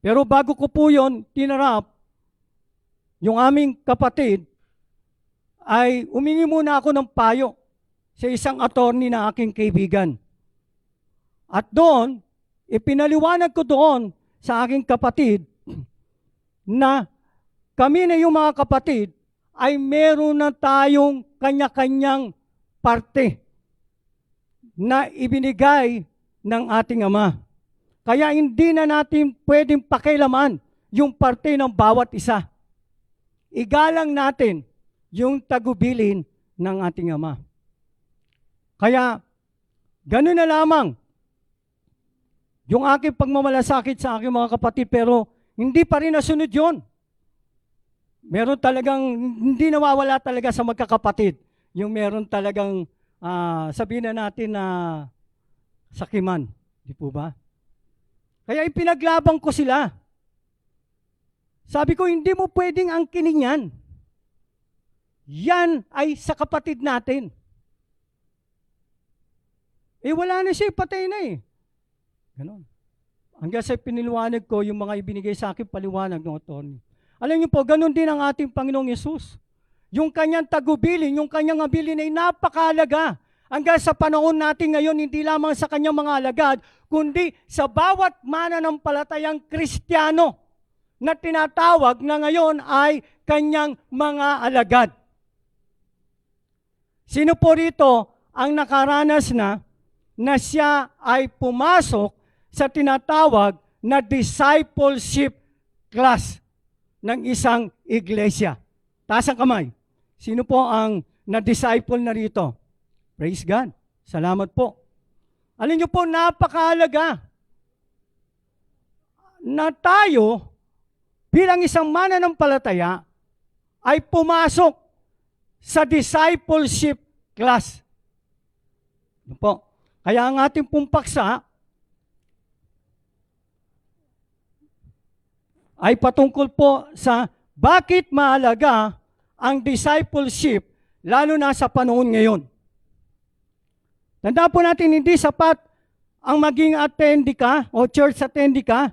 Pero bago ko po yun tinarap, yung aming kapatid ay umingi muna ako ng payo sa isang attorney na aking kaibigan. At doon, ipinaliwanag ko doon sa aking kapatid na kami na yung mga kapatid ay meron na tayong kanya-kanyang parte na ibinigay ng ating ama. Kaya hindi na natin pwedeng pakialaman yung parte ng bawat isa. Igalang natin yung tagubilin ng ating ama. Kaya, ganun na lamang yung aking pagmamalasakit sa aking mga kapatid, pero hindi pa rin nasunod yun. Meron talagang, hindi nawawala talaga sa magkakapatid. Yung meron talagang, sabihin na natin na sakiman. Di po ba? Kaya ipinaglaban ko sila. Sabi ko, hindi mo pwedeng angkinin yan. Yan ay sa kapatid natin. Wala na siya, patay na eh. Ganon. Hanggang sa piniliwanag ko yung mga ibinigay sa akin paliwanag ng attorney. Alam niyo po, ganun din ang ating Panginoong Yesus. Yung kanyang tagubilin, yung kanyang abilin ay napakahalaga. Hanggang sa panahon natin ngayon, hindi lamang sa kanyang mga alagad, kundi sa bawat mananampalatayang Kristiyano na tinatawag na ngayon ay kanyang mga alagad. Sino po rito ang nakaranas na siya ay pumasok sa tinatawag na discipleship class ng isang iglesia? Taas ang kamay. Sino po ang na-disciple na rito? Praise God. Salamat po. Alam niyo po, napakahalaga na tayo bilang isang mananampalataya ay pumasok sa discipleship class. Ano po? Kaya ang ating pong paksa ay patungkol po sa bakit mahalaga ang discipleship lalo na sa panahon ngayon. Tandaan po natin, hindi sapat ang maging attendee ka o church attendee ka.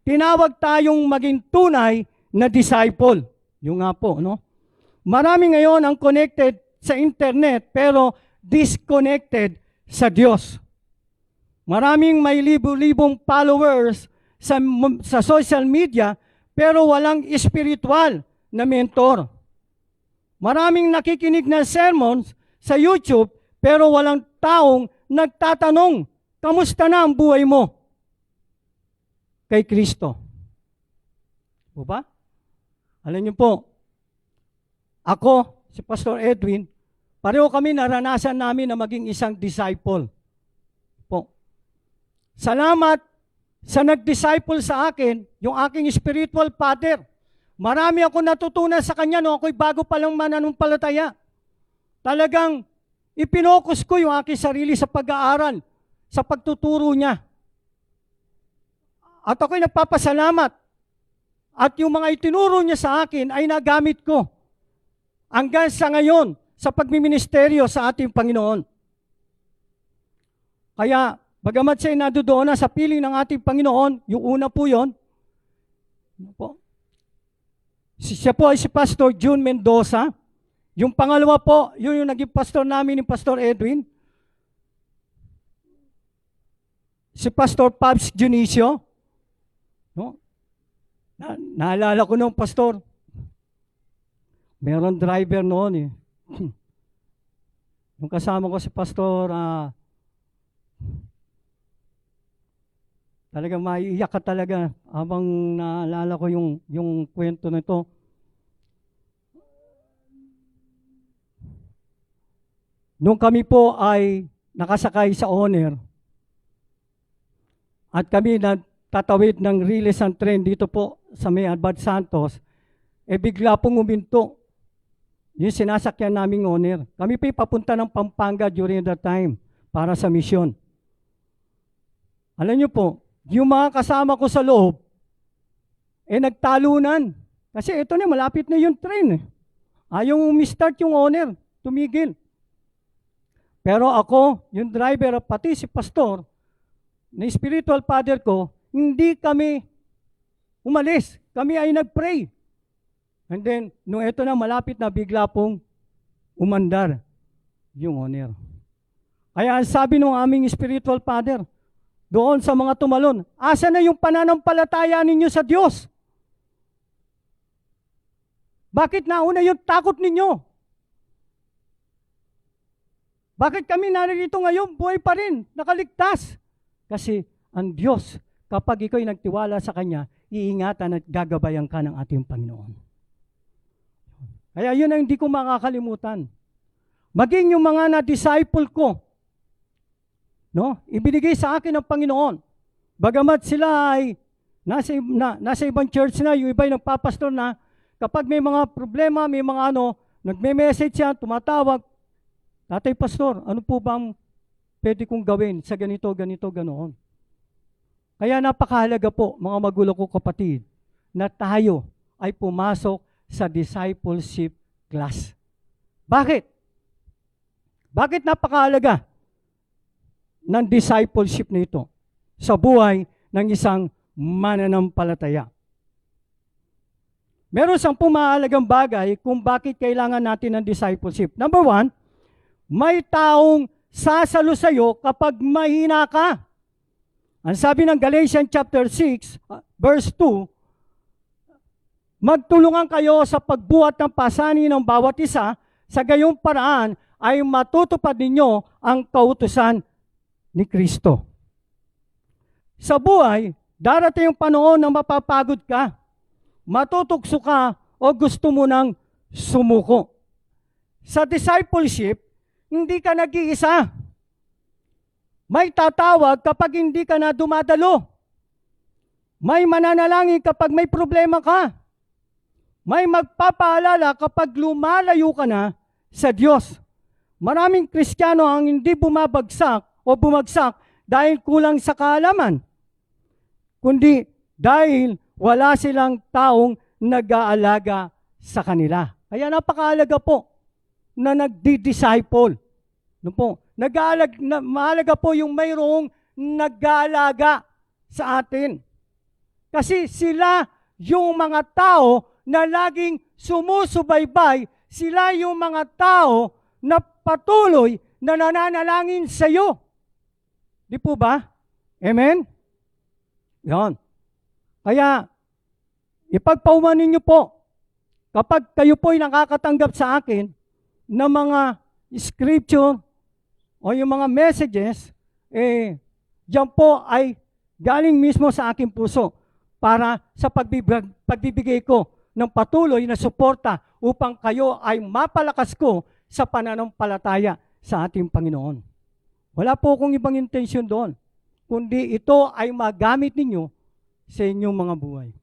Tinawag tayong maging tunay na disciple. Yung nga po, no? Marami ngayon ang connected sa internet pero disconnected sa Diyos. Maraming may libo-libong followers sa social media pero walang spiritual na mentor. Maraming nakikinig ng sermons sa YouTube pero walang taong nagtatanong, kamusta na ang buhay mo kay Kristo? O ba? Alam niyo po, ako, si Pastor Edwin, pareho kami naranasan namin na maging isang disciple. Po. Salamat sa nag-disciple sa akin, yung aking spiritual father. Marami ako natutunan sa kanya no ako'y bago pa lang mananampalataya. Talagang ipinokus ko yung aking sarili sa pag-aaral, sa pagtuturo niya. At ako'y nagpapasalamat. At yung mga itinuro niya sa akin ay nagamit ko hanggang sa ngayon sa pagmiministeryo sa ating Panginoon. Kaya, bagamat siya'y nadudoon na sa piling ng ating Panginoon, yung una po yun, siya po ay si Pastor June Mendoza. Yung pangalawa po, yun yung naging pastor namin ni Pastor Edwin. Si Pastor Pabs Junicio. No? Naalala ko nung pastor, meron driver noon eh. Yung kasama ko si Pastor, talagang maiiyak ka talaga habang naalala ko yung kwento na ito. Nung kami po ay nakasakay sa owner at kami nagtatawid ng Rilisan train dito po sa may Albert Santos, bigla pong uminto yung sinasakyan naming owner. Kami po papunta ng Pampanga during that time para sa misyon. Alam niyo po, yung mga kasama ko sa loob, nagtalunan. Kasi ito na, malapit na yung train. Ayaw umistart yung owner, tumigil. Pero ako, yung driver, pati si pastor, na spiritual father ko, hindi kami umalis. Kami ay nag-pray. And then, nung ito na malapit na, bigla pong umandar yung owner. Kaya ang sabi ng aming spiritual father, doon sa mga tumalon, asa na yung pananampalataya ninyo sa Diyos? Bakit nauna yung takot ninyo? Bakit kami narito ngayon, buhay pa rin, nakaligtas? Kasi ang Diyos, kapag ikaw ay nagtiwala sa Kanya, iingatan at gagabayan ka ng ating Panginoon. Kaya yun ang hindi ko makakalimutan. Maging yung mga na-disciple ko, no? Ibinigay sa akin ng Panginoon. Bagamat sila ay Nasa ibang church na, yung iba yung nagpapastor na, kapag may mga problema, may mga nagme-message yan, tumatawag, Tatay Pastor, ano po bang pwede kong gawin sa ganito, ganoon? Kaya napakahalaga po, mga magulang ko kapatid, na tayo ay pumasok sa discipleship class. Bakit? Bakit napakahalaga ng discipleship nito sa buhay ng isang mananampalataya? Meron 10 mahalagang bagay kung bakit kailangan natin ng discipleship. Number 1, may taong sasalo sa iyo kapag mahina ka. Ang sabi ng Galatians chapter 6, verse 2, magtulungan kayo sa pagbuhat ng pasanin ng bawat isa, sa gayong paraan ay matutupad ninyo ang kautusan ni Kristo. Sa buhay, darating yung panahon na mapapagod ka, matutukso ka, o gusto mo nang sumuko. Sa discipleship, hindi ka nag-iisa. May tatawag kapag hindi ka na dumadalo. May mananalangin kapag may problema ka. May magpapaalala kapag lumalayo ka na sa Diyos. Maraming Kristiyano ang hindi bumagsak dahil kulang sa kaalaman, kundi dahil wala silang taong nag-aalaga sa kanila. Kaya napakahalaga po na nagdi-disciple. No po? Mahalaga po yung mayroong nag-aalaga sa atin. Kasi sila yung mga tao na laging sumusubaybay, sila yung mga tao na patuloy na nananalangin sa iyo. Di po ba? Amen? Yan. Kaya, ipagpaumanin niyo po, kapag kayo po'y nakakatanggap sa akin ng mga scripture o yung mga messages, yan po ay galing mismo sa aking puso para sa pagbibigay ko ng patuloy na suporta upang kayo ay mapalakas ko sa pananampalataya sa ating Panginoon. Wala po akong ibang intensyon doon, kundi ito ay magamit ninyo sa inyong mga buhay.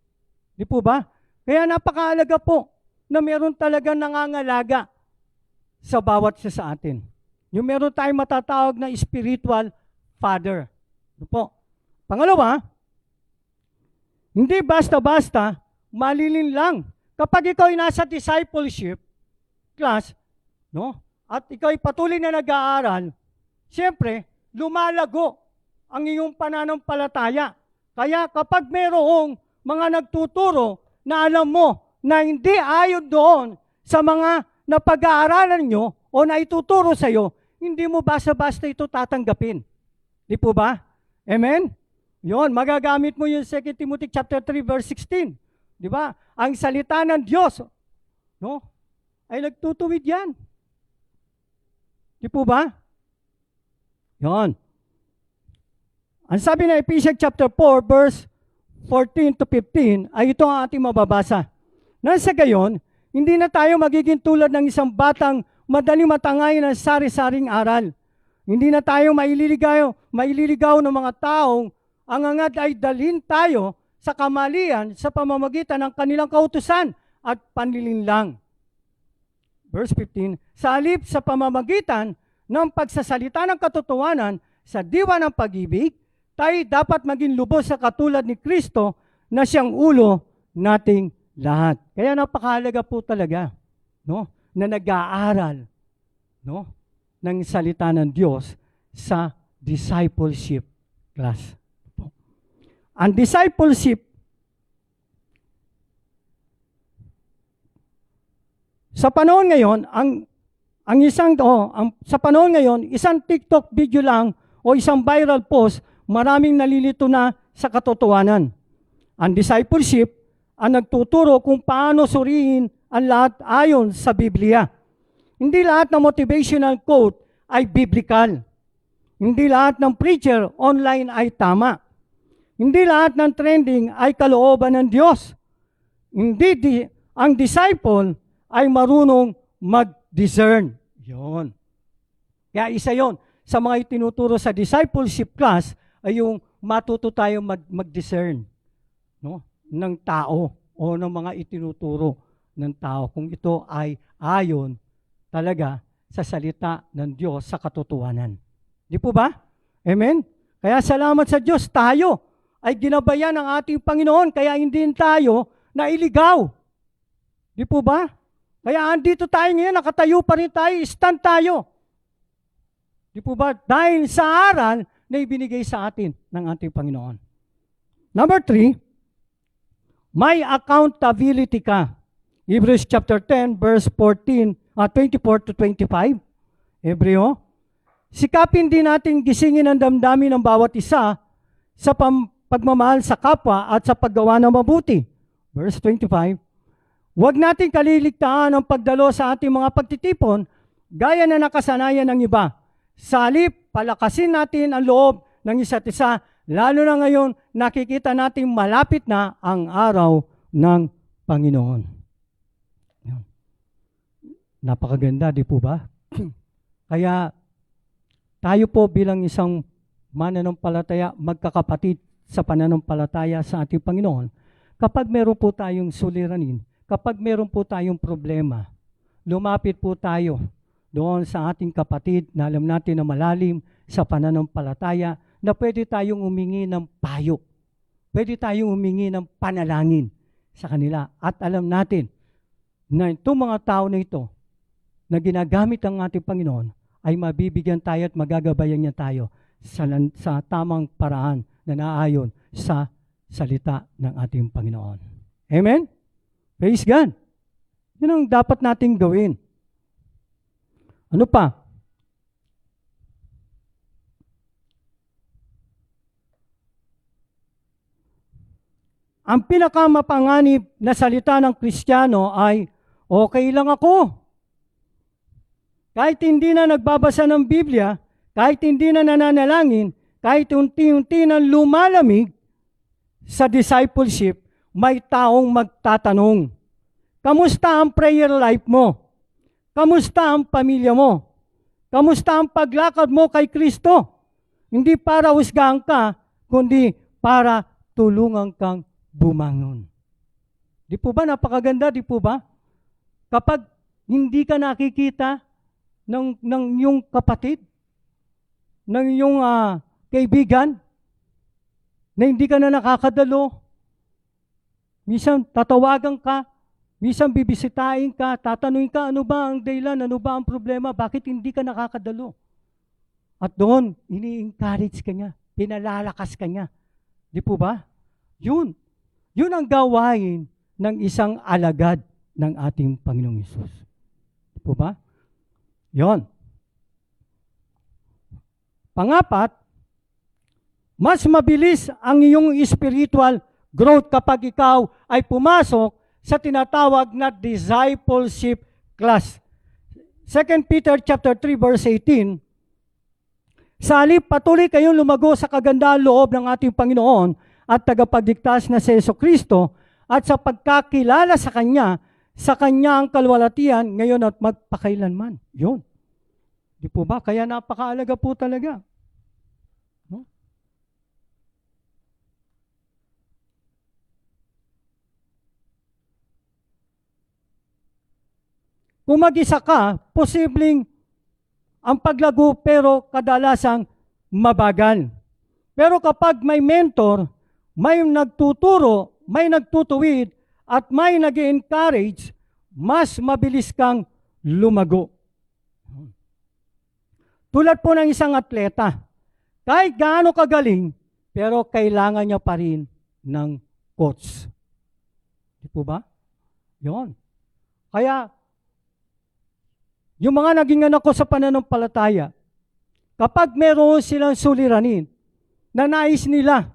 Di po ba? Kaya napakahalaga po na meron talaga nangangalaga sa bawat isa sa atin. Yung meron tayong matatawag na spiritual father. Di po. Pangalawa, hindi basta-basta malilin lang. Kapag ikaw ay nasa discipleship class, no? At ikaw ay patuloy na nag-aaral, siyempre, lumalago ang iyong pananampalataya. Kaya kapag mayroong mga nagtuturo na alam mo na hindi ayon doon sa mga napag-aaralan nyo o na ituturo sa iyo, hindi mo basta-basta ito tatanggapin. Di po ba? Amen? Yon, magagamit mo yung 2 Timothy chapter 3 verse 16. Di ba? Ang salita ng Diyos, no? Ay nagtutuwid yan. Di po ba? Yon. Ang sabi na Ephesians chapter 4 verse 14 to 15 ay ito ang ating mababasa. Nang sa gayon, hindi na tayo magiging tulad ng isang batang madaling matangay ng sari-saring aral. Hindi na tayo maililigaw ng mga taong ang hangad ay dalhin tayo sa kamalian sa pamamagitan ng kanilang kautusan at panlilinlang. Verse 15, sa halip sa pamamagitan ng pagsasalita ng katotohanan sa diwa ng pag-ibig, tayo dapat maging lubos sa katulad ni Kristo na siyang ulo nating lahat. Kaya napakahalaga po talaga, no, na nag-aaral, no, ng salita ng Diyos sa discipleship class. Ang discipleship sa panahon ngayon, sa panahon ngayon, isang TikTok video lang o isang viral post, maraming nalilito na sa katotohanan. Ang discipleship ang nagtuturo kung paano suriin ang lahat ayon sa Biblia. Hindi lahat ng motivational quote ay biblical. Hindi lahat ng preacher online ay tama. Hindi lahat ng trending ay kalooban ng Diyos. Ang disciple ay marunong mag-discern. Yon. Kaya isa yon sa mga itinuturo sa discipleship class ay yung matuto tayo mag-discern. no, ng tao o ng mga itinuturo ng tao kung ito ay ayon talaga sa salita ng Diyos sa katotohanan. Di po ba? Amen? Kaya salamat sa Diyos, tayo ay ginabayan ng ating Panginoon, kaya hindi tayo nailigaw. Di po ba? Kaya andito tayo ngayon, nakatayo pa rin tayo, stand tayo. Di po ba? Dahil sa aral na ibinigay sa atin ng ating Panginoon. Number 3, may accountability ka. Hebrews chapter 10, verse 24 to 25. Hebreo, sikapin din natin gisingin ang damdamin ng bawat isa sa pagmamahal sa kapwa at sa paggawa ng mabuti. Verse 25, huwag natin kaliligtaan ang pagdalo sa ating mga pagtitipon gaya na nakasanayan ng iba. Sa halip, palakasin natin ang loob ng isa't isa, lalo na ngayon nakikita natin malapit na ang araw ng Panginoon. Yan. Napakaganda, di po ba? Kaya tayo po bilang isang mananampalataya, magkakapatid sa pananampalataya sa ating Panginoon, kapag meron po tayong suliranin, kapag meron po tayong problema, lumapit po tayo doon sa ating kapatid na alam natin na malalim sa pananampalataya na pwede tayong humingi ng payo. Pwede tayong humingi ng panalangin sa kanila. At alam natin na itong mga tao na ito na ginagamit ng ating Panginoon ay mabibigyan tayo at magagabayan niya tayo sa tamang paraan na naayon sa salita ng ating Panginoon. Amen? Praise God! Yun ang dapat nating gawin. Ano pa? Ang pinakamapanganib na salita ng Kristiyano ay, okay lang ako. Kahit hindi na nagbabasa ng Biblia, kahit hindi na nananalangin, kahit unti-unti na lumalamig sa discipleship, may taong magtatanong, kamusta ang prayer life mo? Kamusta ang pamilya mo? Kamusta ang paglakad mo kay Kristo? Hindi para husgahan ka, kundi para tulungan kang bumangon. Di po ba napakaganda, di po ba? Kapag hindi ka nakikita ng iyong kapatid, ng iyong kaibigan, na hindi ka na nakakadalo, minsan tatawagan ka, minsan bibisitahin ka, tatanungin ka, ano ba ang dahilan, ano ba ang problema, bakit hindi ka nakakadalo? At doon, ini-encourage ka niya, pinalalakas ka niya. Di po ba? Yun ang gawain ng isang alagad ng ating Panginoong Hesus. Di po ba? Yun. Pangapat, mas mabilis ang iyong spiritual growth kapag ikaw ay pumasok sa tinatawag na discipleship class. 2 Peter chapter 3 verse 18, sa halip patuloy kayong lumago sa kagandahan loob ng ating Panginoon at tagapagligtas na si Jesucristo at sa pagkakilala sa Kanya ang kalwalatian ngayon at magpakailanman. Yun. Di po ba? Kaya napakaalaga po talaga. No? Kung mag-isa ka, posibleng ang paglago pero kadalasang mabagal. Pero kapag may mentor, may nagtuturo, may nagtutuwid, at may nag-encourage, mas mabilis kang lumago. Tulad po ng isang atleta, kahit gaano kagaling, pero kailangan niya pa rin ng coach. Di po ba? Yun. Kaya, yung mga naging anak ko sa pananampalataya, kapag meron silang suliranin, na nais nila,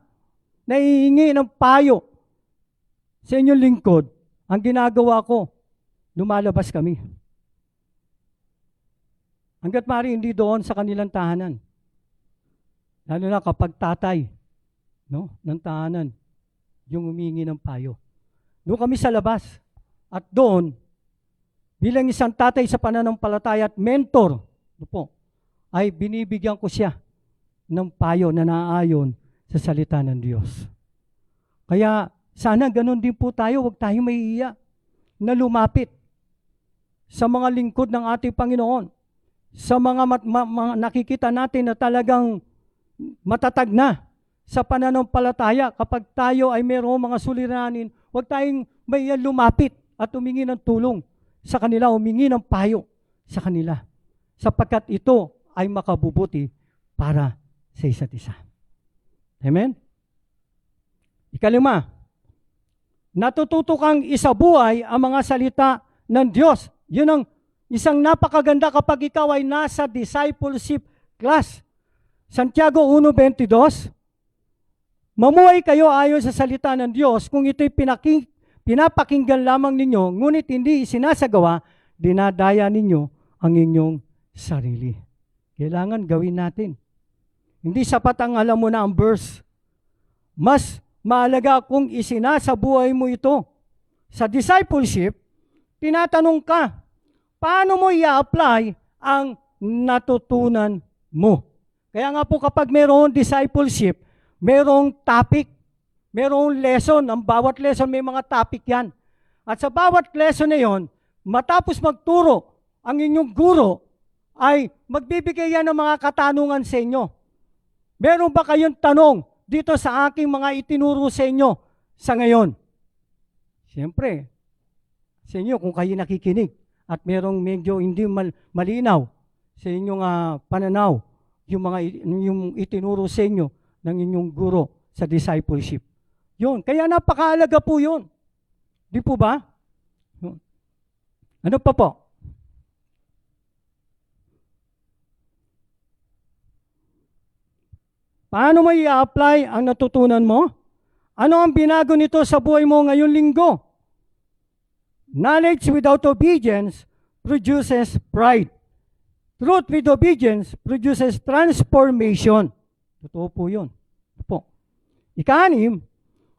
na ihingi ng payo sa inyong lingkod, ang ginagawa ko, lumalabas kami. Hanggat maaari hindi doon sa kanilang tahanan. Lalo na kapag tatay, no, ng tahanan, yung humingi ng payo. Doon kami sa labas. At doon, bilang isang tatay sa pananampalataya at mentor, po, ay binibigyan ko siya ng payo na naayon sa salita ng Diyos. Kaya Sana ganun din po tayo, huwag tayong mahihiya na lumapit sa mga lingkod ng ating Panginoon, sa mga nakikita natin na talagang matatag na sa pananampalataya. Kapag tayo ay mayroong mga suliranin, huwag tayong mahihiya lumapit at humingi ng tulong sa kanila, humingi ng payo sa kanila, sapagkat ito ay makabubuti para sa isa't isa. Amen? Ikalima, natututo kang isabuhay ang mga salita ng Diyos. Yun ang isang napakaganda kapag ikaw ay nasa discipleship class. Santiago 1:22, mamuhay kayo ayon sa salita ng Diyos kung ito'y pinapakinggan lamang ninyo, ngunit hindi isinasagawa, dinadaya ninyo ang inyong sarili. Kailangan gawin natin. Hindi sapat ang alam mo na ang verse. Mas mahalaga kung isinasabuhay mo ito. Sa discipleship, tinatanong ka, paano mo i-apply ang natutunan mo? Kaya nga po kapag mayroong discipleship, mayroong topic, mayroong lesson. Ang bawat lesson may mga topic yan. At sa bawat lesson na yon, matapos magturo, ang inyong guro ay magbibigay yan ng mga katanungan sa inyo. Meron ba kayong tanong dito sa aking mga itinuro sa inyo sa ngayon? Siyempre, sa inyo kung kayo nakikinig at merong medyo hindi malinaw sa inyong pananaw, yung itinuro sa inyo ng inyong guro sa discipleship. Yun, kaya napakaalaga po yun. Di po ba? Ano pa po? Paano mo i-apply ang natutunan mo? Ano ang binago nito sa buhay mo ngayong linggo? Knowledge without obedience produces pride. Truth with obedience produces transformation. Totoo po yun. Po. Ika-6,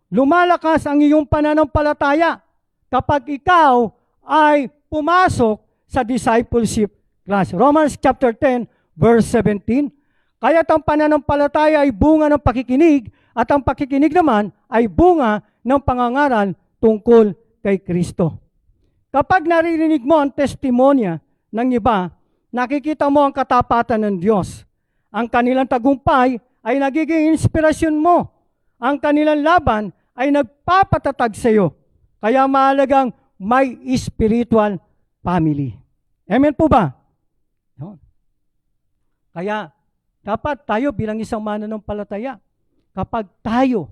lumalakas ang iyong pananampalataya kapag ikaw ay pumasok sa discipleship class. Romans chapter 10, verse 17. Kaya't ang pananampalataya ay bunga ng pakikinig at ang pakikinig naman ay bunga ng pangangaral tungkol kay Kristo. Kapag naririnig mo ang testimonya ng iba, nakikita mo ang katapatan ng Diyos. Ang kanilang tagumpay ay nagiging inspirasyon mo. Ang kanilang laban ay nagpapatatag sa iyo. Kaya mahalagang may spiritual family. Amen po ba? No. Kaya dapat tayo bilang isang mananampalataya, kapag tayo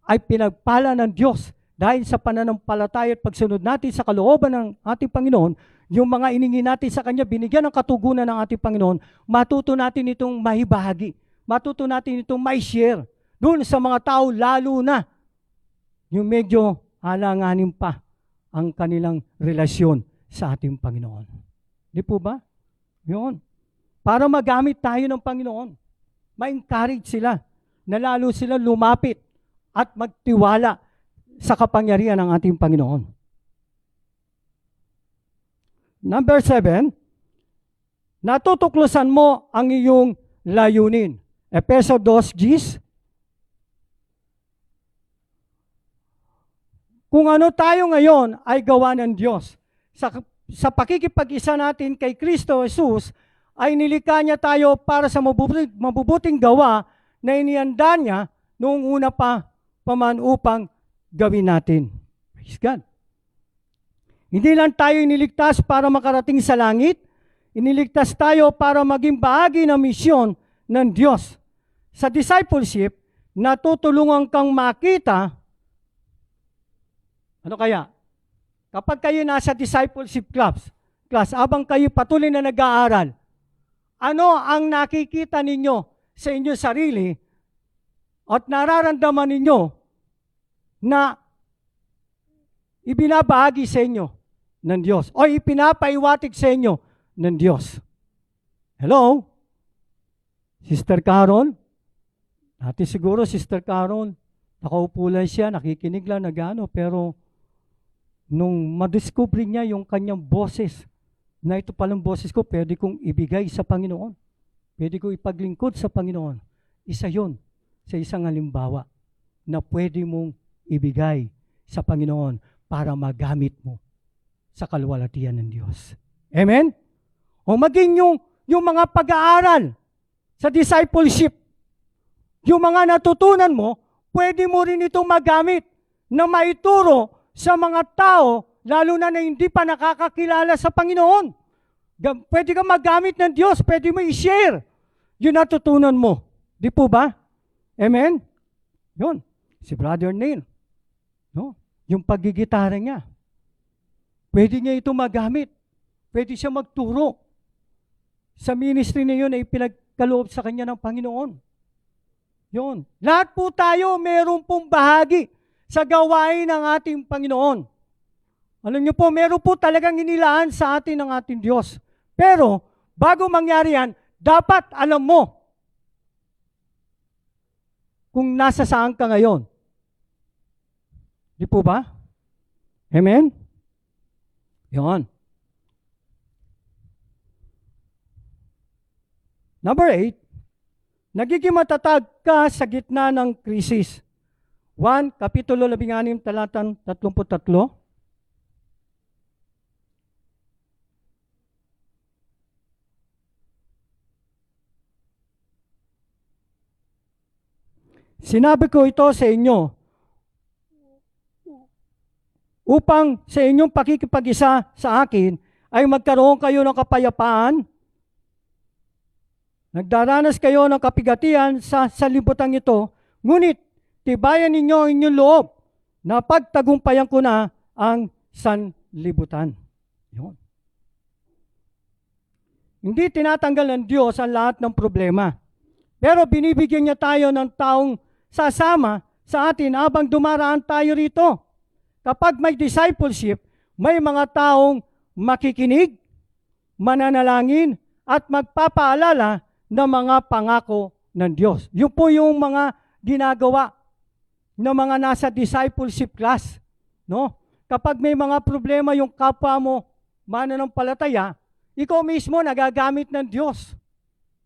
ay pinagpala ng Diyos dahil sa pananampalataya at pagsunod natin sa kalooban ng ating Panginoon, yung mga iningi natin sa Kanya, binigyan ng katugunan ng ating Panginoon, matuto natin itong mahibahagi, matuto natin itong mai-share doon sa mga tao, lalo na yung medyo alanganin pa ang kanilang relasyon sa ating Panginoon. Di po ba? Yun. Para magamit tayo ng Panginoon, ma-encourage sila na lalo sila lumapit at magtiwala sa kapangyarihan ng ating Panginoon. Number 7, natutuklasan mo ang iyong layunin. Efeso 2:10. Kung ano tayo ngayon ay gawa ng Diyos. Sa pakikipag-isa natin kay Kristo Jesus, ay nilikha niya tayo para sa mabubuting gawa na inihanda niya noong una pa paman upang gawin natin. Praise God. Hindi lang tayo iniligtas para makarating sa langit, iniligtas tayo para maging bahagi ng misyon ng Diyos. Sa discipleship, natutulungan kang makita, ano kaya? Kapag kayo nasa discipleship class, abang kayo patuloy na nag-aaral, ano ang nakikita ninyo sa inyong sarili at nararamdaman ninyo na ibinabahagi sa inyo ng Diyos o ipinapaiwatig sa inyo ng Diyos? Hello? Sister Carol? Dati siguro, Sister Carol, nakaupo lang siya, nakikinig lang, pero nung madiscover niya yung kanyang boses, na ito palang boses ko, pwede kong ibigay sa Panginoon. Pwede kong ipaglingkod sa Panginoon. Isa yon sa isang halimbawa na pwede mong ibigay sa Panginoon para magamit mo sa kaluwalhatian ng Diyos. Amen? O maging yung mga pag-aaral sa discipleship, yung mga natutunan mo, pwede mo rin itong magamit na maituro sa mga tao, lalo na hindi pa nakakakilala sa Panginoon. Pwede kang magamit ng Diyos, pwede mo i-share yung natutunan mo. Di po ba? Amen? Yun. Si Brother Neil, no? Yung pagigitara niya, pwede niya ito magamit. Pwede siya magturo. Sa ministry na yun ay pinagkaloob sa kanya ng Panginoon. Yun. Lahat po tayo meron pong bahagi sa gawain ng ating Panginoon. Alam niyo po, meron po talagang inilaan sa atin ng ating Diyos. Pero, bago mangyari yan, dapat alam mo kung nasa saan ka ngayon. Di po ba? Amen? Yun. Number 8, nagiging matatag ka sa gitna ng krisis. 1, Kapitulo 16, talatang 33. Sinabi ko ito sa inyo upang sa inyong pakikipag-isa sa akin ay magkaroon kayo ng kapayapaan. Nagdaranas kayo ng kapigatian sa sanlibutan ito, ngunit tibayan ninyo ang inyong loob na pagtagumpayan ko na ang sanlibutan. Yun. Hindi tinatanggal ng Diyos ang lahat ng problema. Pero binibigyan niya tayo ng taong sasama sa atin habang dumaraan tayo rito. Kapag may discipleship, may mga taong makikinig, mananalangin, at magpapaalala ng mga pangako ng Diyos. Yun po yung mga ginagawa ng mga nasa discipleship class. No? Kapag may mga problema yung kapwa mo mananampalataya, ikaw mismo nagagamit ng Diyos.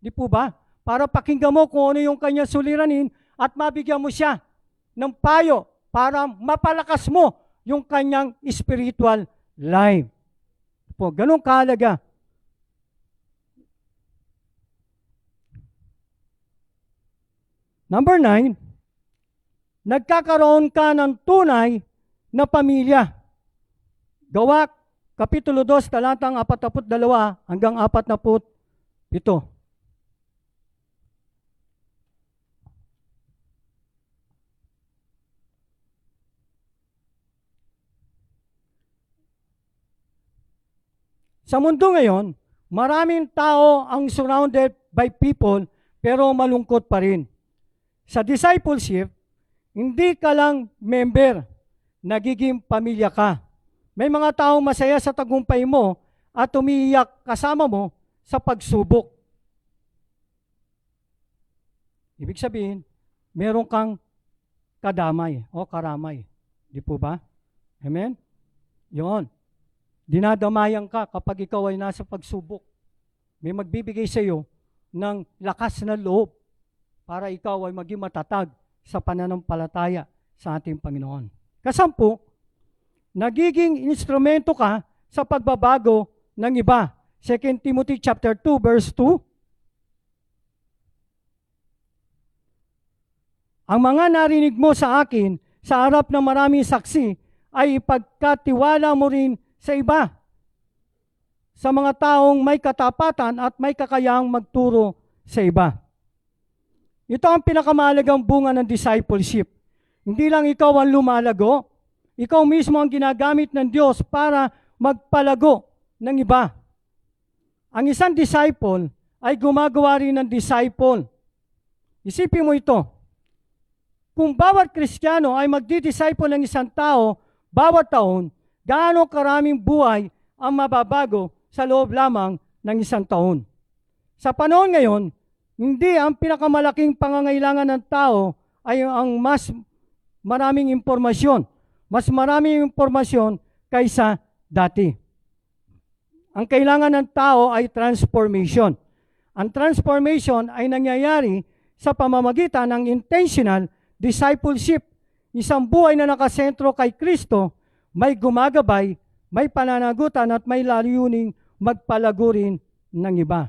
Di po ba? Para pakinggan mo kung ano yung kanya suliranin at mabigyan mo siya ng payo para mapalakas mo yung kanyang spiritual life. Po, ganun kahalaga. Number 9, nagkakaroon ka ng tunay na pamilya. Gawa, Kapitulo 2, talatang 42 hanggang 47. Sa mundo ngayon, maraming tao ang surrounded by people pero malungkot pa rin. Sa discipleship, hindi ka lang member, nagiging pamilya ka. May mga taong masaya sa tagumpay mo at umiiyak kasama mo sa pagsubok. Ibig sabihin, meron kang kadamay o karamay. Di po ba? Amen? Yun. Dinadamayan ka kapag ikaw ay nasa pagsubok. May magbibigay sa iyo ng lakas na loob para ikaw ay maging matatag sa pananampalataya sa ating Panginoon. Kasampu, nagiging instrumento ka sa pagbabago ng iba. 2 Timothy chapter 2 verse 2. Ang mga narinig mo sa akin sa harap ng maraming saksi ay ipagkatiwala mo rin sa iba, sa mga taong may katapatan at may kakayahang magturo sa iba. Ito ang pinakamahalagang bunga ng discipleship. Hindi lang ikaw ang lumalago, ikaw mismo ang ginagamit ng Diyos para magpalago ng iba. Ang isang disciple ay gumagawa rin ng disciple. Isipin mo ito. Kung bawat Kristiyano ay magdi-disciple ng isang tao bawat taon, gaano karaming buhay ang mababago sa loob lamang ng isang taon. Sa panahon ngayon, hindi ang pinakamalaking pangangailangan ng tao ay ang mas maraming impormasyon. Mas maraming impormasyon kaysa dati. Ang kailangan ng tao ay transformation. Ang transformation ay nangyayari sa pamamagitan ng intentional discipleship. isang buhay na nakasentro kay Kristo, may gumagabay, may pananagutan at may layuning magpalago rin ng iba.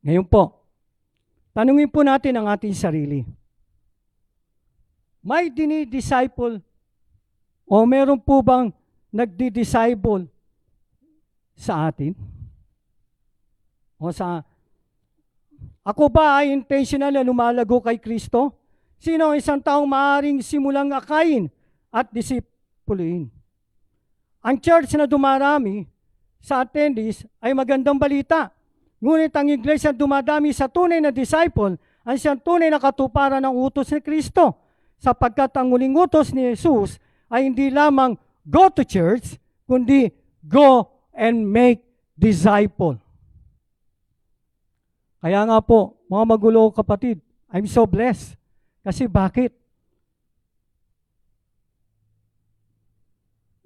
Ngayon po, tanungin po natin ang ating sarili. May dinidisciple o meron po bang nagdi-disciple sa atin? O sa ako ba ay intentional na lumalago kay Kristo? Sino ang isang taong maaaring simulang akayin at disipuluin? Ang church na dumarami sa attendees ay magandang balita. Ngunit ang iglesia dumadami sa tunay na disciple ay siyang tunay na katuparan ng utos ni Kristo. Sapagkat ang muling utos ni Jesus ay hindi lamang go to church, kundi go and make disciple. Kaya nga po, mga magulo kapatid, I'm so blessed. Kasi bakit?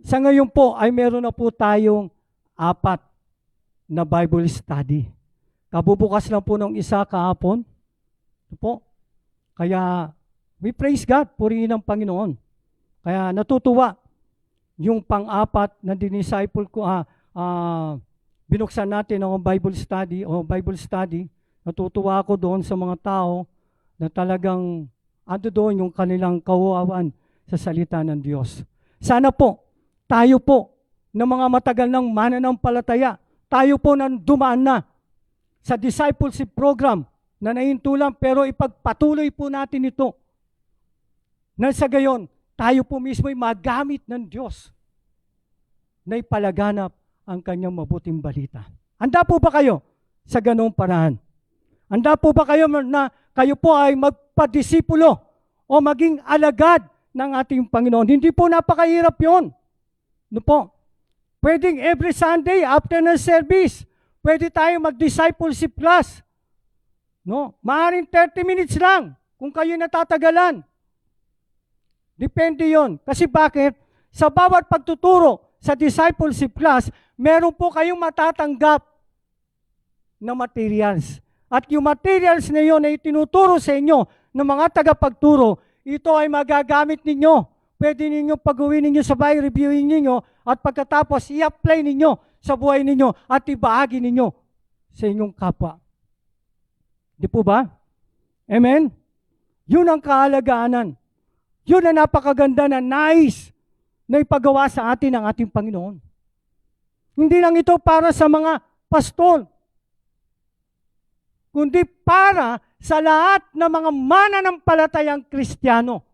Sa ngayon po ay meron na po tayong 4 na Bible study. Kabubukas lang po ng isa kahapon. Ito po. Kaya we praise God, purihin ang Panginoon. Kaya natutuwa yung pang-4 na dinisciple ko, binuksan natin ang Bible study. Natutuwa ako doon sa mga tao na talagang ando doon yung kanilang kawawan sa salita ng Diyos. Sana po, tayo po, ng mga matagal ng mananampalataya, tayo po nang dumaan na sa discipleship program na nahintulan, pero ipagpatuloy po natin ito. Na sa gayon, tayo po mismo ay magamit ng Diyos na ipalaganap ang kanyang mabuting balita. Handa po ba kayo sa ganong paraan? Handa po ba kayo na kayo po ay magpadisipulo o maging alagad ng ating Panginoon? Hindi po napakahirap yun. No po? Pwedeng every Sunday after ng service, pwede tayo mag-discipleship class. No? Maaaring 30 minutes lang kung kayo natatagalan. Depende yon. Kasi bakit? Sa bawat pagtuturo sa discipleship class, meron po kayong matatanggap na materials. At yung materials na yun ay tinuturo sa inyo ng mga tagapagturo, ito ay magagamit ninyo. Pwede ninyo pag-uwi ninyo sa bahay, reviewin ninyo, at pagkatapos i-apply ninyo sa buhay ninyo at ibahagi ninyo sa inyong kapwa. Di po ba? Amen? Yun ang kahalaganan. Yun ang napakaganda na nais na ipagawa sa atin ng ating Panginoon. Hindi lang ito para sa mga pastol, kundi para sa lahat ng mga mananampalatayang Kristiyano.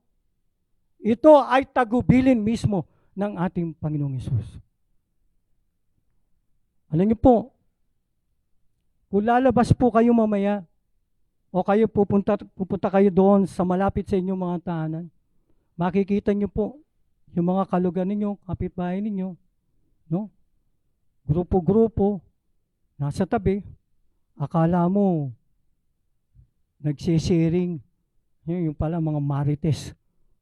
Ito ay tagubilin mismo ng ating Panginoong Hesus. Alam niyo po, kung lalabas po kayo mamaya, o kayo pupunta kayo doon sa malapit sa inyong mga tahanan, makikita niyo po yung mga kalugan ninyo, kapitbahay ninyo, no? Grupo-grupo, nasa tabi, akala mo, nagsisharing, yung pala mga marites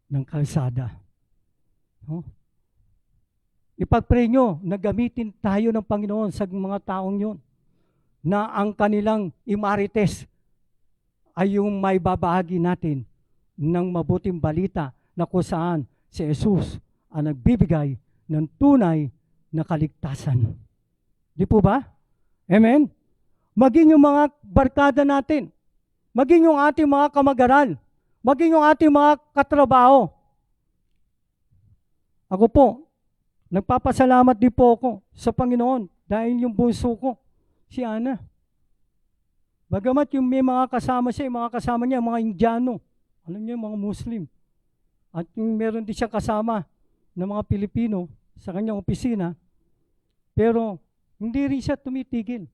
ng kalsada. No? Ipag-pray nyo na gamitin tayo ng Panginoon sa mga taong yun, na ang kanilang imarites ay yung may babahagi natin ng mabuting balita na kung saan si Jesus ang nagbibigay ng tunay na kaligtasan. Di po ba? Amen? Maging yung mga barkada natin, maging yung ating mga kamag-aral, maging yung ating mga katrabaho. Ako po, nagpapasalamat din po ako sa Panginoon dahil yung bunso ko, si Ana. Bagamat yung may mga kasama siya, yung mga kasama niya, mga Indiano, alam niyo, mga Muslim. At yung meron din siya kasama ng mga Pilipino sa kanyang opisina, pero hindi rin siya tumitigil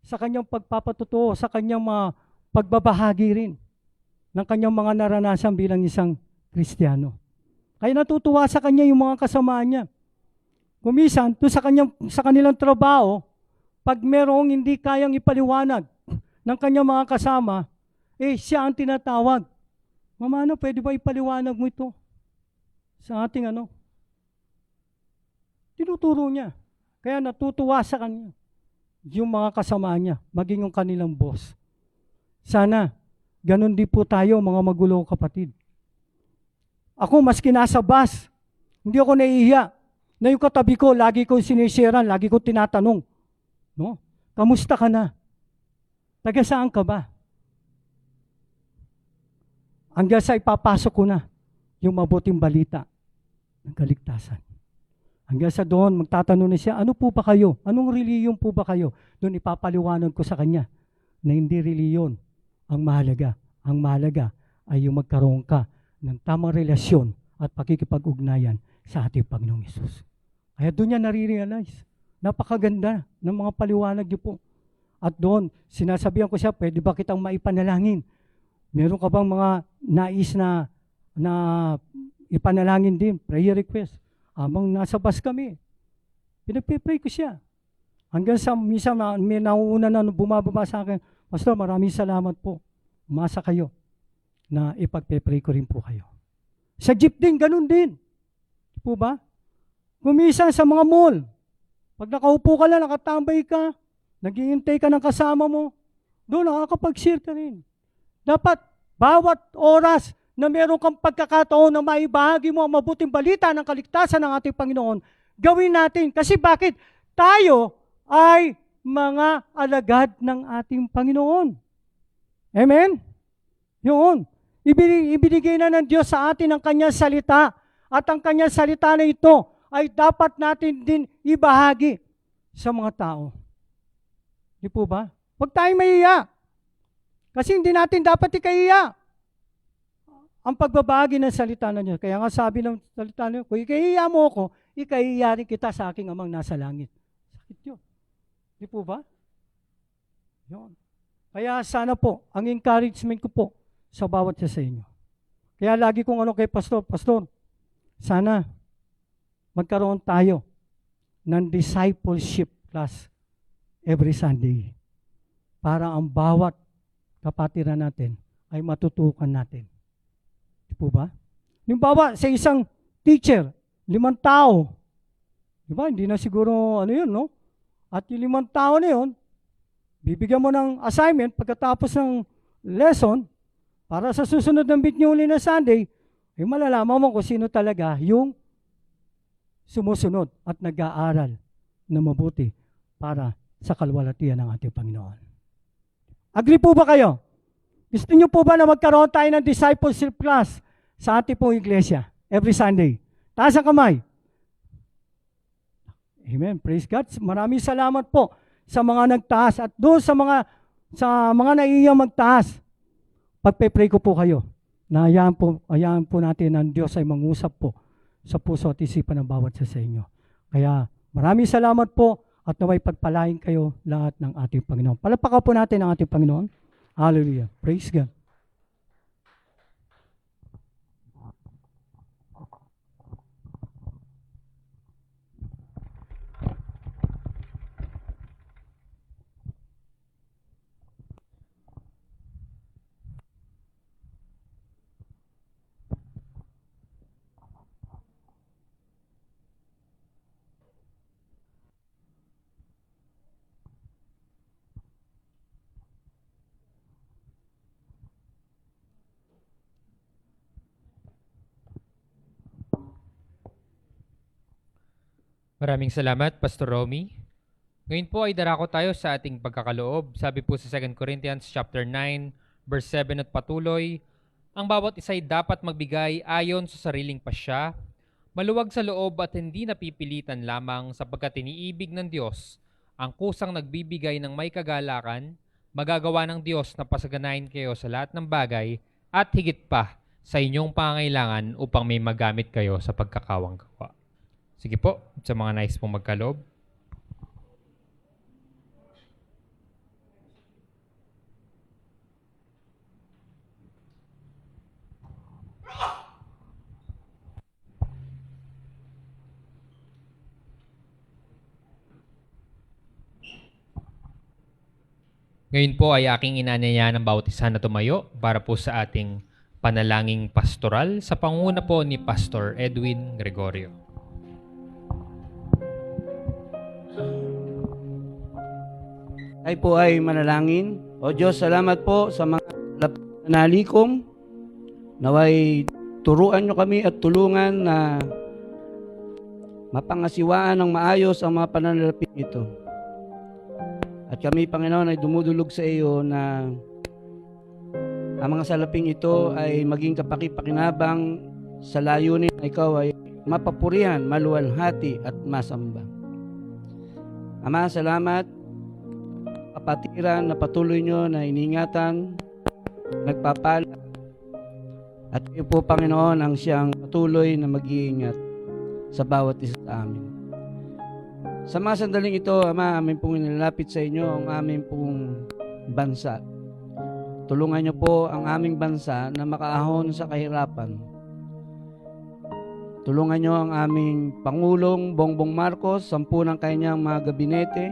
sa kanyang pagpapatotoo, sa kanyang mga pagbabahagi rin ng kanyang mga naranasan bilang isang Kristiyano. Kaya natutuwa sa kanya yung mga kasamaan niya. Kumisan, sa kanilang trabaho, pag merong hindi kayang ipaliwanag ng kanyang mga kasama, siya ang tinatawag. Mama, pwede ba ipaliwanag mo ito sa ating Tinuturo niya. Kaya natutuwa sa kanya yung mga kasama niya, maging yung kanilang boss. Sana, ganun din po tayo mga magulo kapatid. Ako maski nasa bus, hindi ako naiiya. Na yung katabi ko, lagi ko sinisharean, lagi ko tinatanong. No? Kamusta ka na? Taga saan ka ba? Hanggang sa ipapasok ko na yung mabuting balita ng kaligtasan. Hanggang sa doon, magtatanong na siya, ano po ba kayo? Anong reliyon po ba kayo? Doon ipapaliwanag ko sa kanya na hindi reliyon ang mahalaga. Ang mahalaga ay yung magkaroon ka ng tamang relasyon at pakikipag-ugnayan sa ating Panginoong Hesus. Kaya doon niya nare-realize. Napakaganda ng mga paliwanag niyo po. At doon, sinasabihan ko siya, pwede ba kitang maipanalangin? Meron ka bang mga nais na ipanalangin din, prayer request? Habang nasa bus kami, pinagpe-pray ko siya. Hanggang sa minsan may nauuna na bumababa sa akin, Pastor, maraming salamat po. Umasa kayo na ipagpe-pray ko rin po kayo. Sa jeep din, ganun din. Di po ba? Kumisan sa mga mall. Pag nakaupo ka lang, nakatambay ka, naghihintay ka ng kasama mo, doon nakakapag-share ka rin. Dapat, bawat oras na meron kang pagkakataon na maibahagi mo ang mabuting balita ng kaligtasan ng ating Panginoon, gawin natin. Kasi bakit? Tayo ay mga alagad ng ating Panginoon. Amen? Yun. Ibinigay na ng Diyos sa atin ang kanyang salita. At ang kanyang salita na ito ay dapat natin din ibahagi sa mga tao. Di po ba? Huwag tayong mahiya. Kasi hindi natin dapat ikahiya ang pagbabahagi ng salita ng Diyos. Kaya nga sabi ng salita ng Diyos, kung ikahiya mo ako, ikahiya rin kita sa aking amang nasa langit. Sakit yun. Di po ba? Yun. Kaya sana po, ang encouragement ko po sa bawat isa sa inyo. Kaya lagi kong kay Pastor, sana magkaroon tayo ng discipleship class every Sunday para ang bawat kapatiran natin ay matutukan natin. Di po ba? Yung bawa sa isang teacher, 5 tao. Di ba? Hindi na siguro yun, no? At yung 5 tao na yun, bibigyan mo ng assignment pagkatapos ng lesson para sa susunod ng bit nyo uli na Sunday, ay malalaman mo kung sino talaga yung sumusunod at nag-aaral na mabuti para sa kalwalatian ng ating Panginoon. Agree po ba kayo? Gusto niyo po ba na magkaroon tayo ng discipleship class sa ating pong iglesia every Sunday? Taas ang kamay. Amen. Praise God. Maraming salamat po sa mga nagtaas at doon sa mga naiyang magtaas. Pagpe-pray ko po kayo na hayaan po natin ang Diyos ay mangusap po sa puso at isipan ng bawat isa sa inyo. Kaya maraming salamat po at naway pagpalain kayo lahat ng ating Panginoon. Palakpakan po natin ang ating Panginoon. Hallelujah. Praise God. Maraming salamat, Pastor Romy. Ngayon po ay darako tayo sa ating pagkakaloob. Sabi po sa 2 Corinthians chapter 9, verse 7 at patuloy, ang bawat isa ay dapat magbigay ayon sa sariling pasya, maluwag sa loob at hindi napipilitan lamang sapagkat iniibig ng Diyos ang kusang nagbibigay ng may kagalakan, magagawa ng Diyos na pasaganahin kayo sa lahat ng bagay at higit pa sa inyong pangangailangan upang may magamit kayo sa pagkakawang gawa. Sige po, sa mga nais pong magkaloob. Ngayon po ay aking inanyayahan ng bawat isa na tumayo para po sa ating panalangin pastoral sa pangunguna po ni Pastor Edwin Gregorio. Tayo po ay manalangin. O Diyos, salamat po sa mga nalikom. Naway turuan nyo kami at tulungan na mapangasiwaan ng maayos ang mga pananalapit ito. At kami, Panginoon, ay dumudulog sa iyo na ang mga salaping ito ay maging kapakipakinabang sa layunin na ikaw ay mapapurihan, maluwalhati at masamba. Ama, salamat, kapatiran na patuloy nyo na iningatan, nagpapala, at kayo po, Panginoon, ang siyang patuloy na mag-iingat sa bawat isa sa amin. Sa mga sandaling ito, Ama, amin pong nilalapit sa inyo ang aming pong bansa. Tulungan niyo po ang aming bansa na makaahon sa kahirapan. Tulungan niyo ang aming Pangulong Bongbong Marcos, 10 ng kanyang mga gabinete,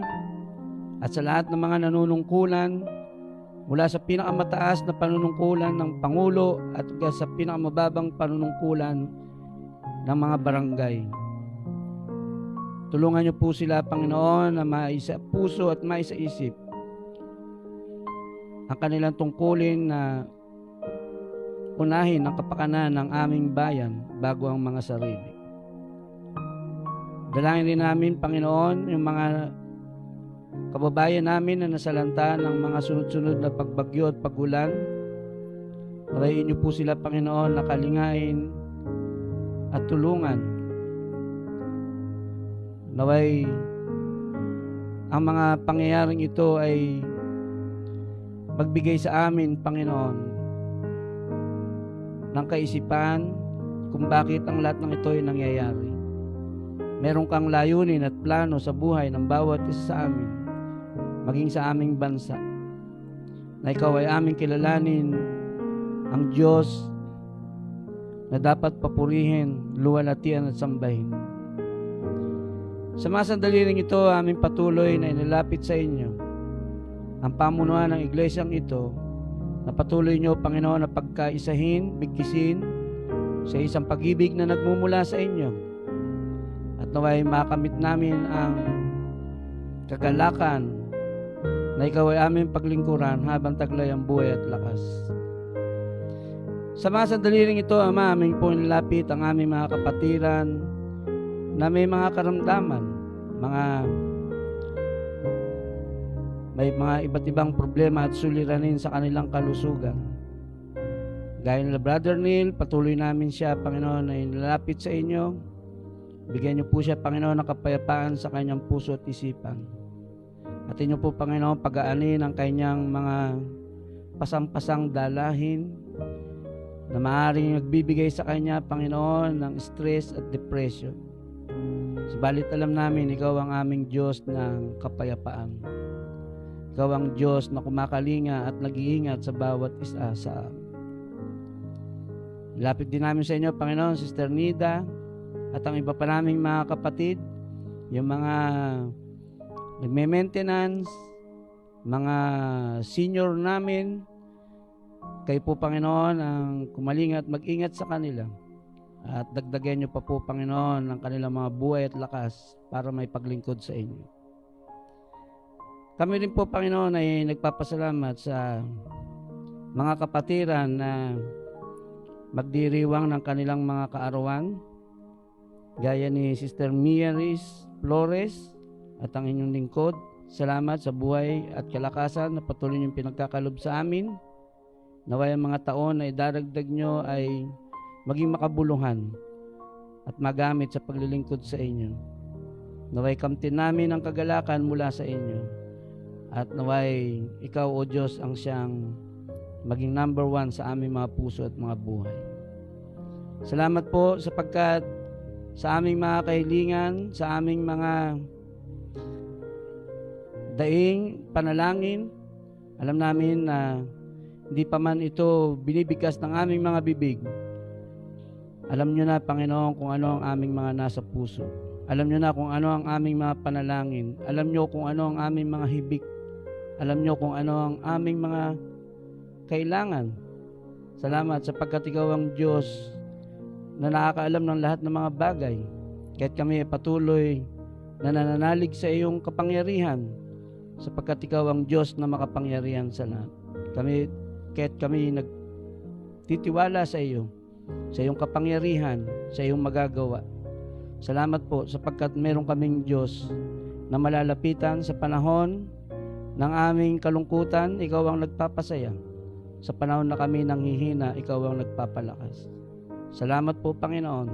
at sa lahat ng mga nanunungkulan, mula sa pinakamataas na panunungkulan ng Pangulo at sa pinakamababang panunungkulan ng mga barangay. Tulungan niyo po sila, Panginoon, na maisa puso at maisa isip ang kanilang tungkulin na unahin ang kapakanan ng aming bayan bago ang mga sarili. Dalangin din namin, Panginoon, yung mga kababayan namin na nasalanta ng mga sunod-sunod na pagbagyo at pagulan. Parayin niyo po sila, Panginoon, na kalingain at tulungan. Naway ang mga pangyayaring ito ay magbigay sa amin, Panginoon, ng kaisipan kung bakit ang lahat ng ito ay nangyayari. Meron kang layunin at plano sa buhay ng bawat isa sa amin, maging sa aming bansa, na ikaw ay aming kilalanin ang Diyos na dapat papurihin, luwalhatian at sambahin. Sa mga sandali rin ito, aming patuloy na inilapit sa inyo ang pamunuan ng iglesyang ito, na patuloy nyo, Panginoon, na pagkaisahin, bigkisin sa isang pag-ibig na nagmumula sa inyo. At naway makamit namin ang kagalakan na ikaw ay aming paglingkuran habang taglay ang buhay at lakas. Sa mga sandali rin ito, Ama, aming po nilapit ang aming mga kapatiran na may mga karamdaman, may mga iba't ibang problema at suliranin sa kanilang kalusugan. Gaya nila Brother Neil, patuloy namin siya, Panginoon, na inilapit sa inyo. Bigyan niyo po siya, Panginoon, ng kapayapaan sa kanyang puso at isipan. At inyo po, Panginoon, pag-aanin ang kanyang mga pasang-pasang dalahin na maaaring nagbibigay sa kanya, Panginoon, ng stress at depression. Subalit alam namin, ikaw ang aming Diyos ng kapayapaan. Ikaw ang Diyos na kumakalinga at nag-iingat sa bawat isa sa amin. Ilapit din namin sa inyo, Panginoon, Sister Nida, at ang iba pa naming mga kapatid, yung mga nagme-maintenance, mga senior namin. Kayo po, Panginoon, ang kumalinga at mag-ingat sa kanila. At dagdagan niyo pa po, Panginoon, ang kanilang mga buhay at lakas para may paglingkod sa inyo. Kami rin po, Panginoon, ay nagpapasalamat sa mga kapatiran na magdiriwang ng kanilang mga kaarawan, gaya ni Sister Mia Riz Flores at ang inyong lingkod. Salamat sa buhay at kalakasan na patuloy niyong pinagkakalob sa amin. Naway ang mga taon na idaragdag nyo ay maging makabuluhan at magamit sa paglilingkod sa inyo. Naway kamtin namin ang kagalakan mula sa inyo. At naway ikaw, O Diyos, ang siyang maging number 1 sa aming mga puso at mga buhay. Salamat po sapagkat sa aming mga kahilingan, sa aming mga daing panalangin, alam namin na hindi pa man ito binibigkas ng aming mga bibig. Alam nyo na, Panginoon, kung ano ang aming mga nasa puso. Alam nyo na kung ano ang aming mga panalangin. Alam nyo kung ano ang aming mga hibik. Alam nyo kung ano ang aming mga kailangan. Salamat sapagkat ikaw ang Diyos na nakakaalam ng lahat ng mga bagay. Kahit kami ay patuloy na nananalig sa iyong kapangyarihan sapagkat ikaw ang Diyos na makapangyarihan sa lahat. Kahit kami nagtitiwala sa iyo, sa iyong kapangyarihan, sa iyong magagawa. Salamat po sapagkat meron kaming Diyos na malalapitan sa panahon ng aming kalungkutan, ikaw ang nagpapasaya. Sa panahon na kami nanghihina, ikaw ang nagpapalakas. Salamat po, Panginoon.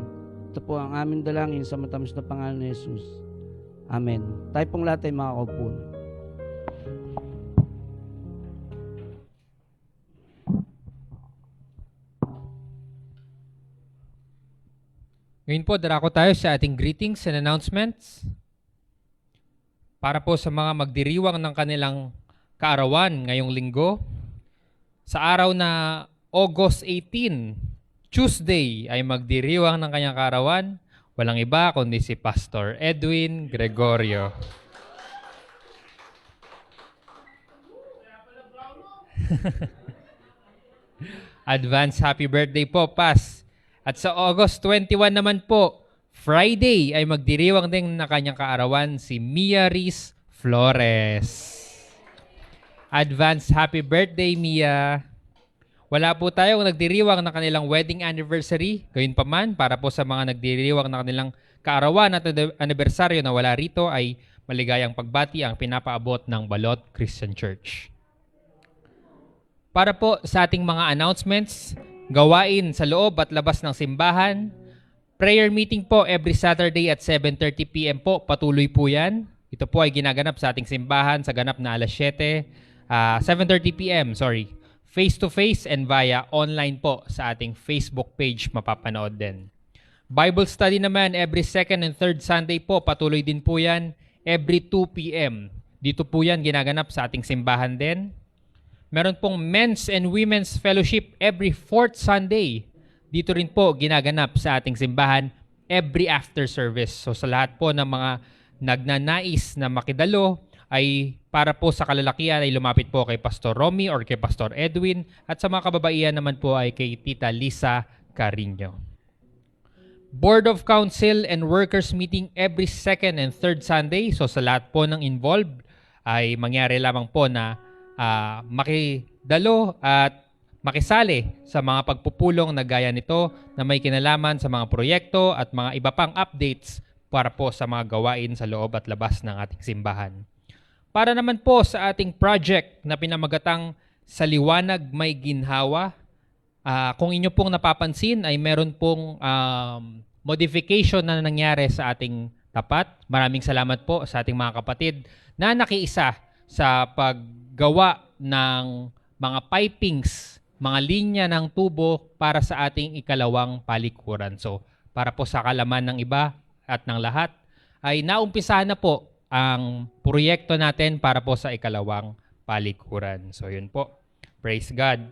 Ito po ang aming dalangin sa matamis na pangalan ni Jesus. Amen. Tayo pong lahat ay makakaupo. Ngayon po, darako tayo sa ating greetings and announcements. Para po sa mga magdiriwang ng kanilang kaarawan ngayong linggo, sa araw na August 18, Tuesday, ay magdiriwang ng kanyang kaarawan. Walang iba kundi si Pastor Edwin Gregorio. Advance happy birthday po, Pas. At sa August 21 naman po, Friday, ay magdiriwang din na kanyang kaarawan si Mia Riz Flores. Advance happy birthday, Mia. Wala po tayong nagdiriwang na kanilang wedding anniversary. Gayunpaman, para po sa mga nagdiriwang na kanilang kaarawan at anibersaryo na wala rito, ay maligayang pagbati ang pinapaabot ng Balot Christian Church. Para po sa ating mga announcements, gawain sa loob at labas ng simbahan, prayer meeting po every Saturday at 7:30 p.m. po. Patuloy po yan. Ito po ay ginaganap sa ating simbahan sa ganap na alas 7:30 p.m. Face-to-face and via online po sa ating Facebook page mapapanood din. Bible study naman every second and third Sunday po. Patuloy din po yan every 2 p.m. Dito po yan ginaganap sa ating simbahan din. Meron pong men's and women's fellowship every fourth Sunday. Dito rin po ginaganap sa ating simbahan every after service. So sa lahat po ng mga nagnanais na makidalo ay para po sa kalalakihan ay lumapit po kay Pastor Romy or kay Pastor Edwin at sa mga kababaihan naman po ay kay Tita Lisa Carino. Board of Council and Workers meeting every second and third Sunday. So sa lahat po ng involved ay mangyari lamang po na makidalo at makisali sa mga pagpupulong na gaya nito na may kinalaman sa mga proyekto at mga iba pang updates para po sa mga gawain sa loob at labas ng ating simbahan. Para naman po sa ating project na pinamagatang Sa Liwanag May Ginhawa, kung inyo pong napapansin ay meron pong modification na nangyari sa ating tapat. Maraming salamat po sa ating mga kapatid na nakiisa sa paggawa ng mga pipings, mga linya ng tubo para sa ating ikalawang palikuran. So, para po sa kalaman ng iba at ng lahat, ay naumpisahan na po ang proyekto natin para po sa ikalawang palikuran. So, yun po. Praise God.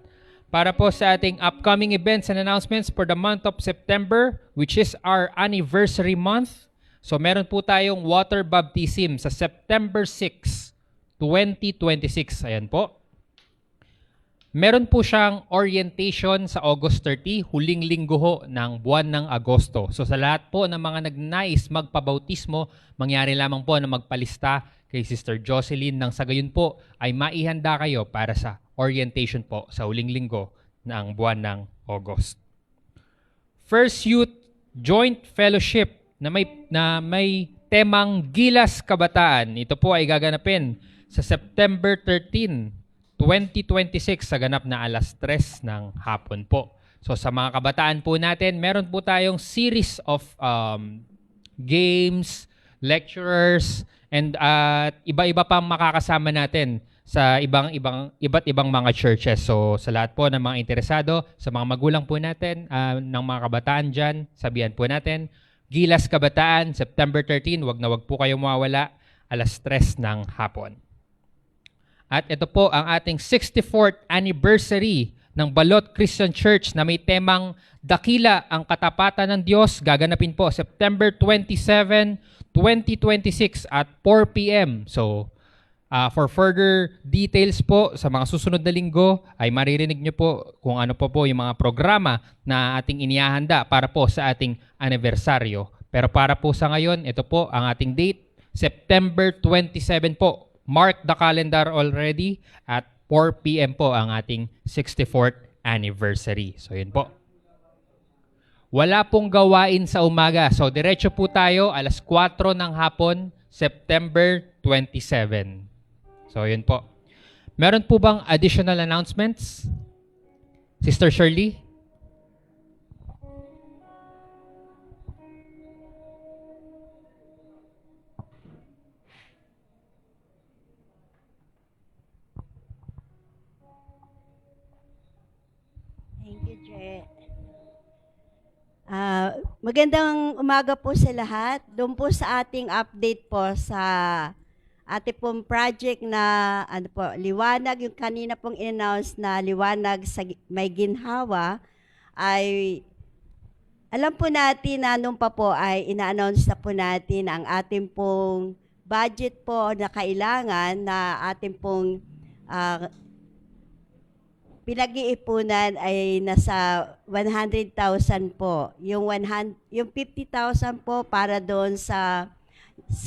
Para po sa ating upcoming events and announcements for the month of September, which is our anniversary month. So, meron po tayong water baptism sa September 6, 2026. Ayan po. Meron po siyang orientation sa August 30, huling linggo ho ng buwan ng Agosto. So sa lahat po ng mga nagnais magpabautismo, mangyari lamang po na magpalista kay Sister Jocelyn nang sa gayon po ay maihanda kayo para sa orientation po sa huling linggo ng buwan ng August. First Youth Joint Fellowship na may temang Gilas Kabataan. Ito po ay gaganapin sa September 13, 2026 sa ganap na alas 3 ng hapon po. So sa mga kabataan po natin, meron po tayong series of games, lecturers, and iba-iba pang makakasama natin sa iba't ibang mga churches. So sa lahat po ng mga interesado, sa mga magulang po natin, ng mga kabataan dyan, sabihan po natin, Gilas Kabataan, September 13, wag na wag po kayong mawawala, alas 3 ng hapon. At ito po ang ating 64th anniversary ng Balot Christian Church na may temang Dakila ang Katapatan ng Diyos. Gaganapin po September 27, 2026 at 4 p.m. So, for further details po sa mga susunod na linggo ay maririnig nyo po kung ano po yung mga programa na ating inihahanda para po sa ating anibersaryo. Pero para po sa ngayon, ito po ang ating date, September 27 po. Mark the calendar already at 4 p.m. po ang ating 64th anniversary. So, yun po. Wala pong gawain sa umaga. So, diretso po tayo, alas 4 ng hapon, September 27. So, yun po. Meron po bang additional announcements? Sister Shirley? Thank you, Je. Magandang umaga po sa lahat. Doon po sa ating update po sa ating pong project na ano po, liwanag, yung kanina pong in-announce na liwanag sa may ginhawa, ay alam po natin na nung pa po ay ina-announce na po natin ang ating pong budget po na kailangan na ating pong pinag-iipunan ay nasa 100,000 po. Yung 50,000 po para doon sa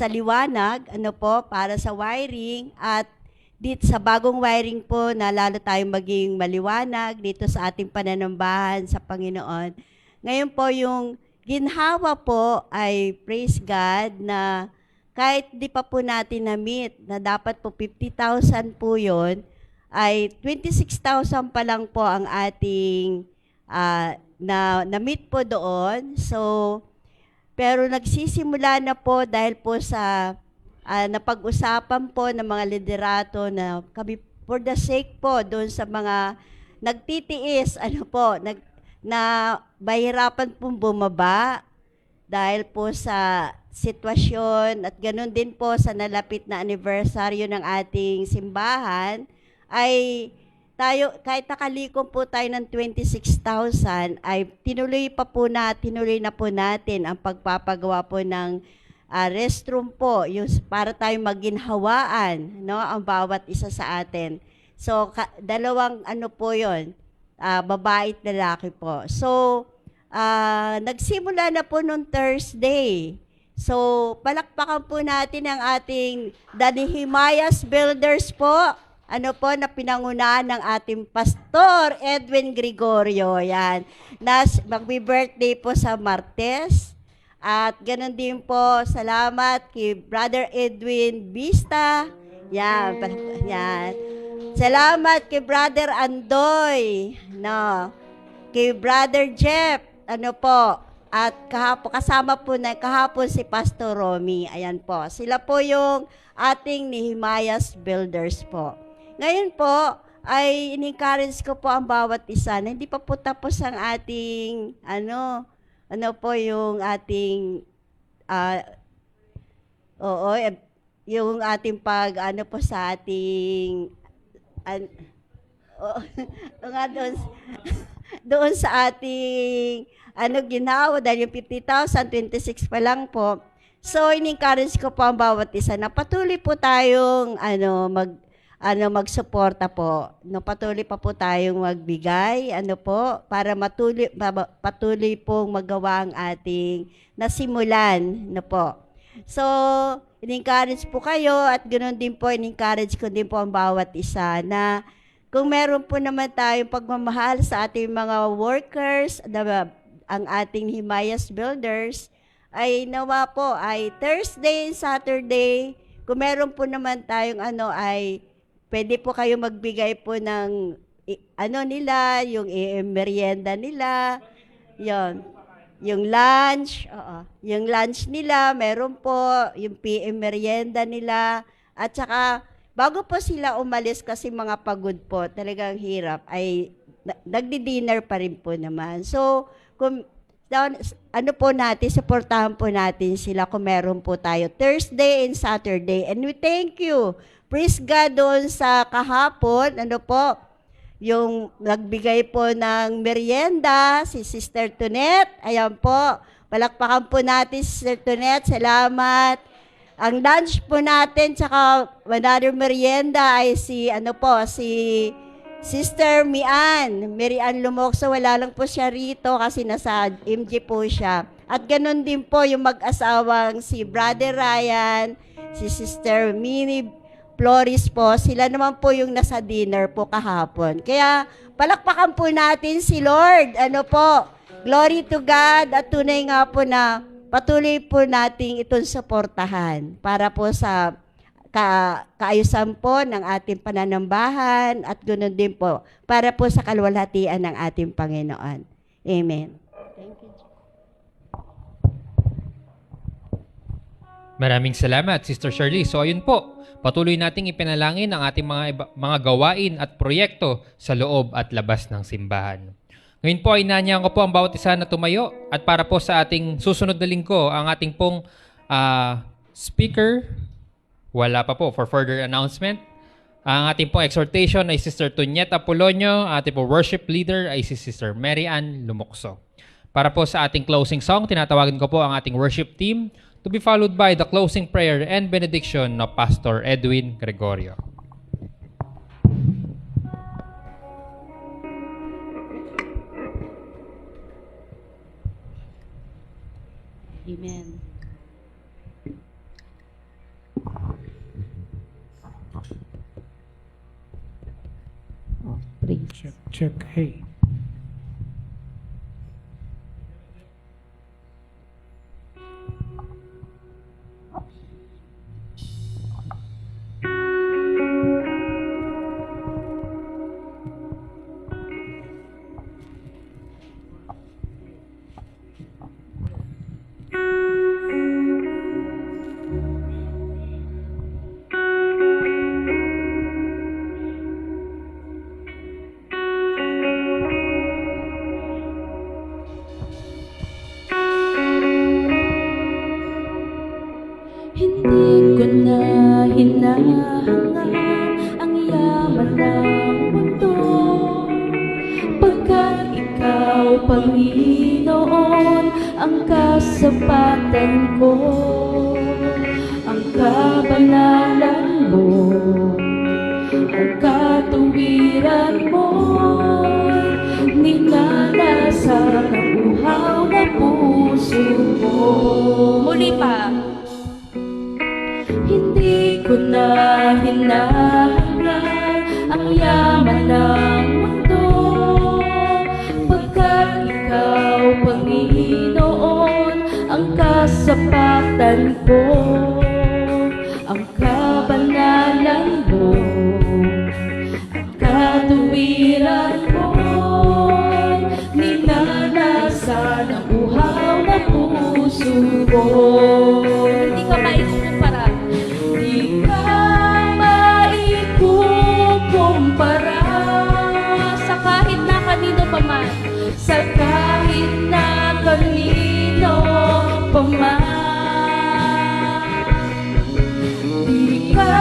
liwanag, ano po, para sa wiring, at dito sa bagong wiring po na lalo tayong maging maliwanag dito sa ating pananambahan sa Panginoon. Ngayon po yung ginhawa po ay praise God na kahit di pa po natin na-meet na dapat po 50,000 po yun, ay 26,000 pa lang po ang ating na-meet po doon. So, pero nagsisimula na po dahil po sa napag-usapan po ng mga liderato na kami for the sake po doon sa mga nagtitiis, ano po, na mahirapan pong bumaba dahil po sa sitwasyon at ganun din po sa nalapit na anibersaryo ng ating simbahan, ay tayo, kahit nakalikom po tayo ng 26,000, ay tinuloy na po natin ang pagpapagawa po ng restroom po, yung para tayo maginhawaan, no, ang bawat isa sa atin. So, dalawang ano po yun, babae at lalaki po. So, nagsimula na po nung Thursday. So, palakpakan po natin ang ating Himayas Builders po, ano po, na pinangunahan ng ating Pastor Edwin Gregorio. Yan. Magbi-birthday po sa Martes. At ganun din po, salamat kay Brother Edwin Vista. Yan. Yan. Salamat kay Brother Andoy. No. Kay Brother Jeff. Ano po. At kasama po na kahapon si Pastor Romy. Ayan po. Sila po yung ating Himayas Builders po. Ngayon po, ay in-encourage ko po ang bawat isa na hindi pa po tapos ang ating, ano po yung ating, yung ating ano po sa ating, doon sa ating, ginawa, dahil yung 50,000, 26 pa lang po. So, in-encourage ko po ang bawat isa na patuloy po tayong, magsuporta po. No, patuloy pa po tayong magbigay, para patuloy pong magawa ang ating nasimulan, po. So, in-encourage po kayo at ganoon din po, in-encourage ko din po ang bawat isa na kung meron po naman tayong pagmamahal sa ating mga workers, ang ating Himayas Builders, ay nawa po ay Thursday, Saturday, kung meron po naman tayong ay pwede po kayo magbigay po ng nila, yung merienda nila, yung lunch, yung lunch nila, meron po, yung PM merienda nila, at saka bago po sila umalis kasi mga pagod po, talagang hirap, ay nagdi-dinner pa rin po naman. So, kung supportahan po natin sila kung meron po tayo Thursday and Saturday. And we thank you. Praise God doon sa kahapon, yung nagbigay po ng merienda, si Sister Tunet. Ayan po, palakpakan po natin si Sister Tunet. Salamat. Ang lunch po natin, tsaka another merienda ay si Sister Mary Ann Lumokso. Wala lang po siya rito kasi nasa MG po siya. At ganun din po yung mag-asawang si Brother Ryan, si Sister Minnie Flores po, sila naman po yung nasa dinner po kahapon. Kaya palakpakan po natin si Lord, Glory to God at tunay nga po na patuloy po nating itong suportahan para po sa kaayusan po ng ating pananambahan at ganoon din po para po sa kalwalhatian ng ating Panginoon. Amen. Maraming salamat, Sister Shirley. So ayun po, patuloy nating ipinalangin ang ating mga gawain at proyekto sa loob at labas ng simbahan. Ngayon po ay inanyahan ko po ang bawat isa na tumayo at para po sa ating susunod na linggo, ang ating pong speaker, wala pa po for further announcement. Ang ating pong exhortation ay Sister Tuniet Apolonio, ang ating pong worship leader ay si Sister Mary Ann Lumokso. Para po sa ating closing song, tinatawagan ko po ang ating worship team to be followed by the closing prayer and benediction of Pastor Edwin Gregorio. Amen. Check, check. Hey. Hindi ko na hinahangad ang yaman ng mundo, pagkat ikaw, Panginoon, ang kasapatan ko, ang kabanalan mo, ang katuwiran mo, ninanasa ng uhaw na puso ko. Muli pa. Hindi ko na hinahangad ang yaman ng mundo, pagkat ikaw, Panginoon, ang kasapatan ko, ang kabanalan mo, ang katuwiran mo, ninanasa ng uhaw na puso ko. Hindi ka maikukumpara. Di ka maikukumpara Sa kahit na kanino pa man. sa kahit na kanino pa man. Di ka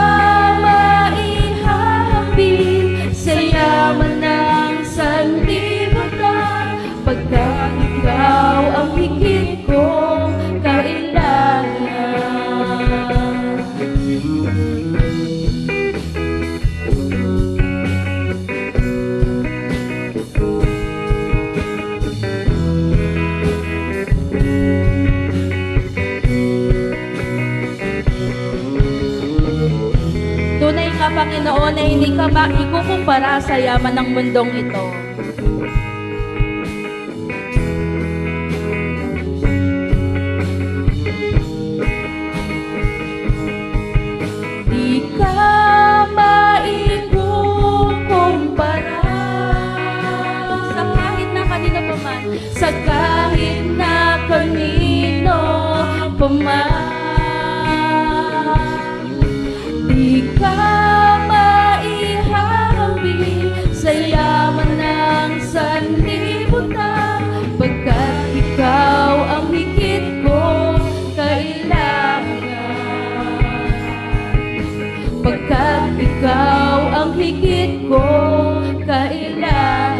maihahambing sa yaman ng sanlibutan, pagkat ikaw ang higit kong kailangan. Tunay ka, Panginoon, na hindi ka maikukumpara sa yaman ng mundong ito. Di ka maikukumpara Sa kahit na kanino pa man. sa kahit na kanino pa man. Di ka maihahambing sa yaman ng sanlibutan, pagkat ikaw ang higit kong kailangan. Pagkat ikaw ang higit kong kailangan.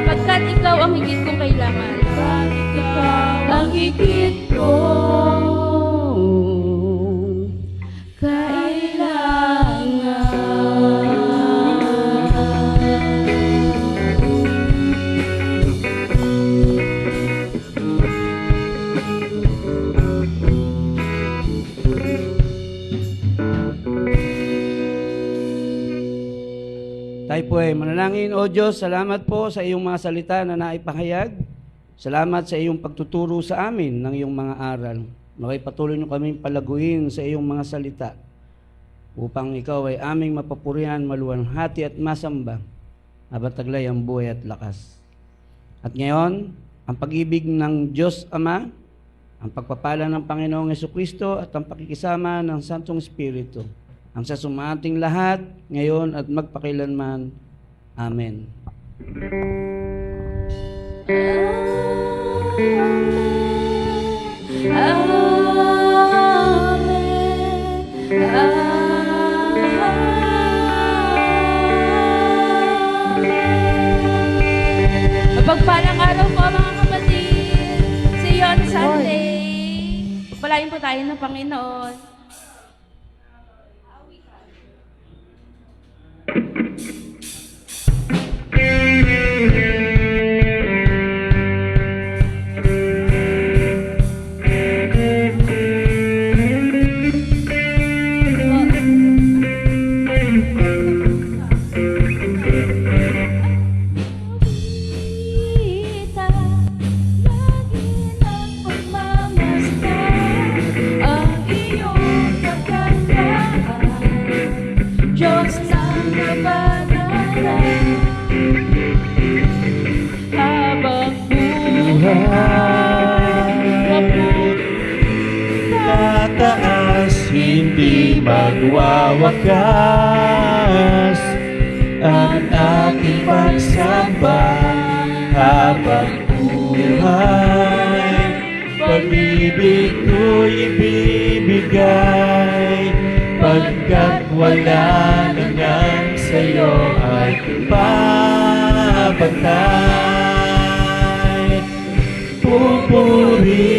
Pagkat ikaw ang higit kong kailangan. Pagkat ikaw ang higit kong Tayo po ay manalangin. O Diyos, salamat po sa iyong mga salita na naipahayag. Salamat sa iyong pagtuturo sa amin ng iyong mga aral. Naway patuloy niyo kaming palaguin sa iyong mga salita upang ikaw ay aming mapapurihan, maluwalhati at masamba habang taglay ang buhay at lakas. At ngayon, ang pag-ibig ng Diyos Ama, ang pagpapala ng Panginoong Jesucristo at ang pakikisama ng Santong Espiritu, ang sa sumating lahat, ngayon at magpakilanman. Amen. Mapagpalang araw po mga kapatid. See you on Sunday. Pagpalain po tayo ng Panginoon. Kita, lagi ng pagmamasdan ang iyong kagandahan. Diyos ng kabanalan, habang Tataas, hindi magwawakas ang aking pagsamba habang buhay. Pag-ibig ko'y ibibigay pagkat wala na nang sa'yo ay babantay. Pupurihin,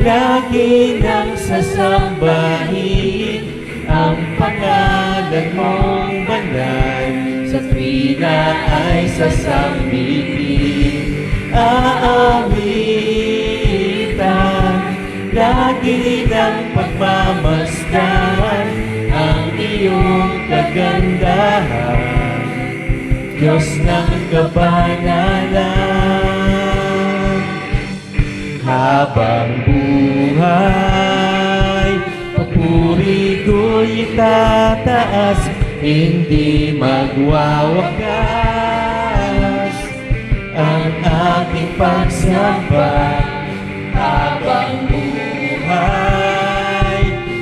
lagi nang sasambahin ang pangalan mong banal. Sa tuwina ay sasambitin, aawitan, lagi ng pagmamasdan ang iyong kagandahan. Diyos ng kabanalan, habang buhay, papuri ko'y itataas, hindi magwawakas ang aking pagsamba habang buhay.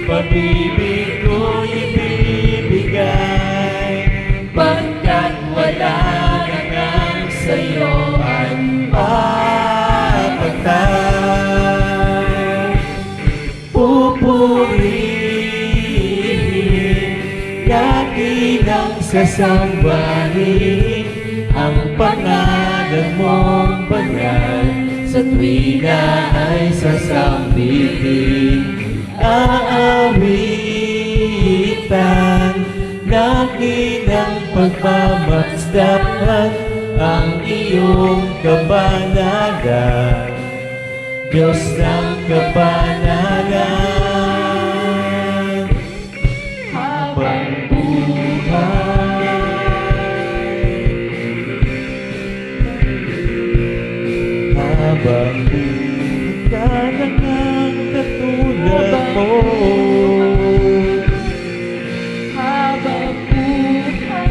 Pag-ibig ko'y ibibigay pagkat wala na nang sa'yo ay papatay. Pupurihin, lagi nang sasambahin ang pangalan mong banal. Sa tuwina ay sasambitin, aawitan, lagi ng pagmamatsdapan ang iyong kabanalan. Diyos ng kabanalan, habang buhay. Habang buhay ka lang ang katulad mo. habang buhay.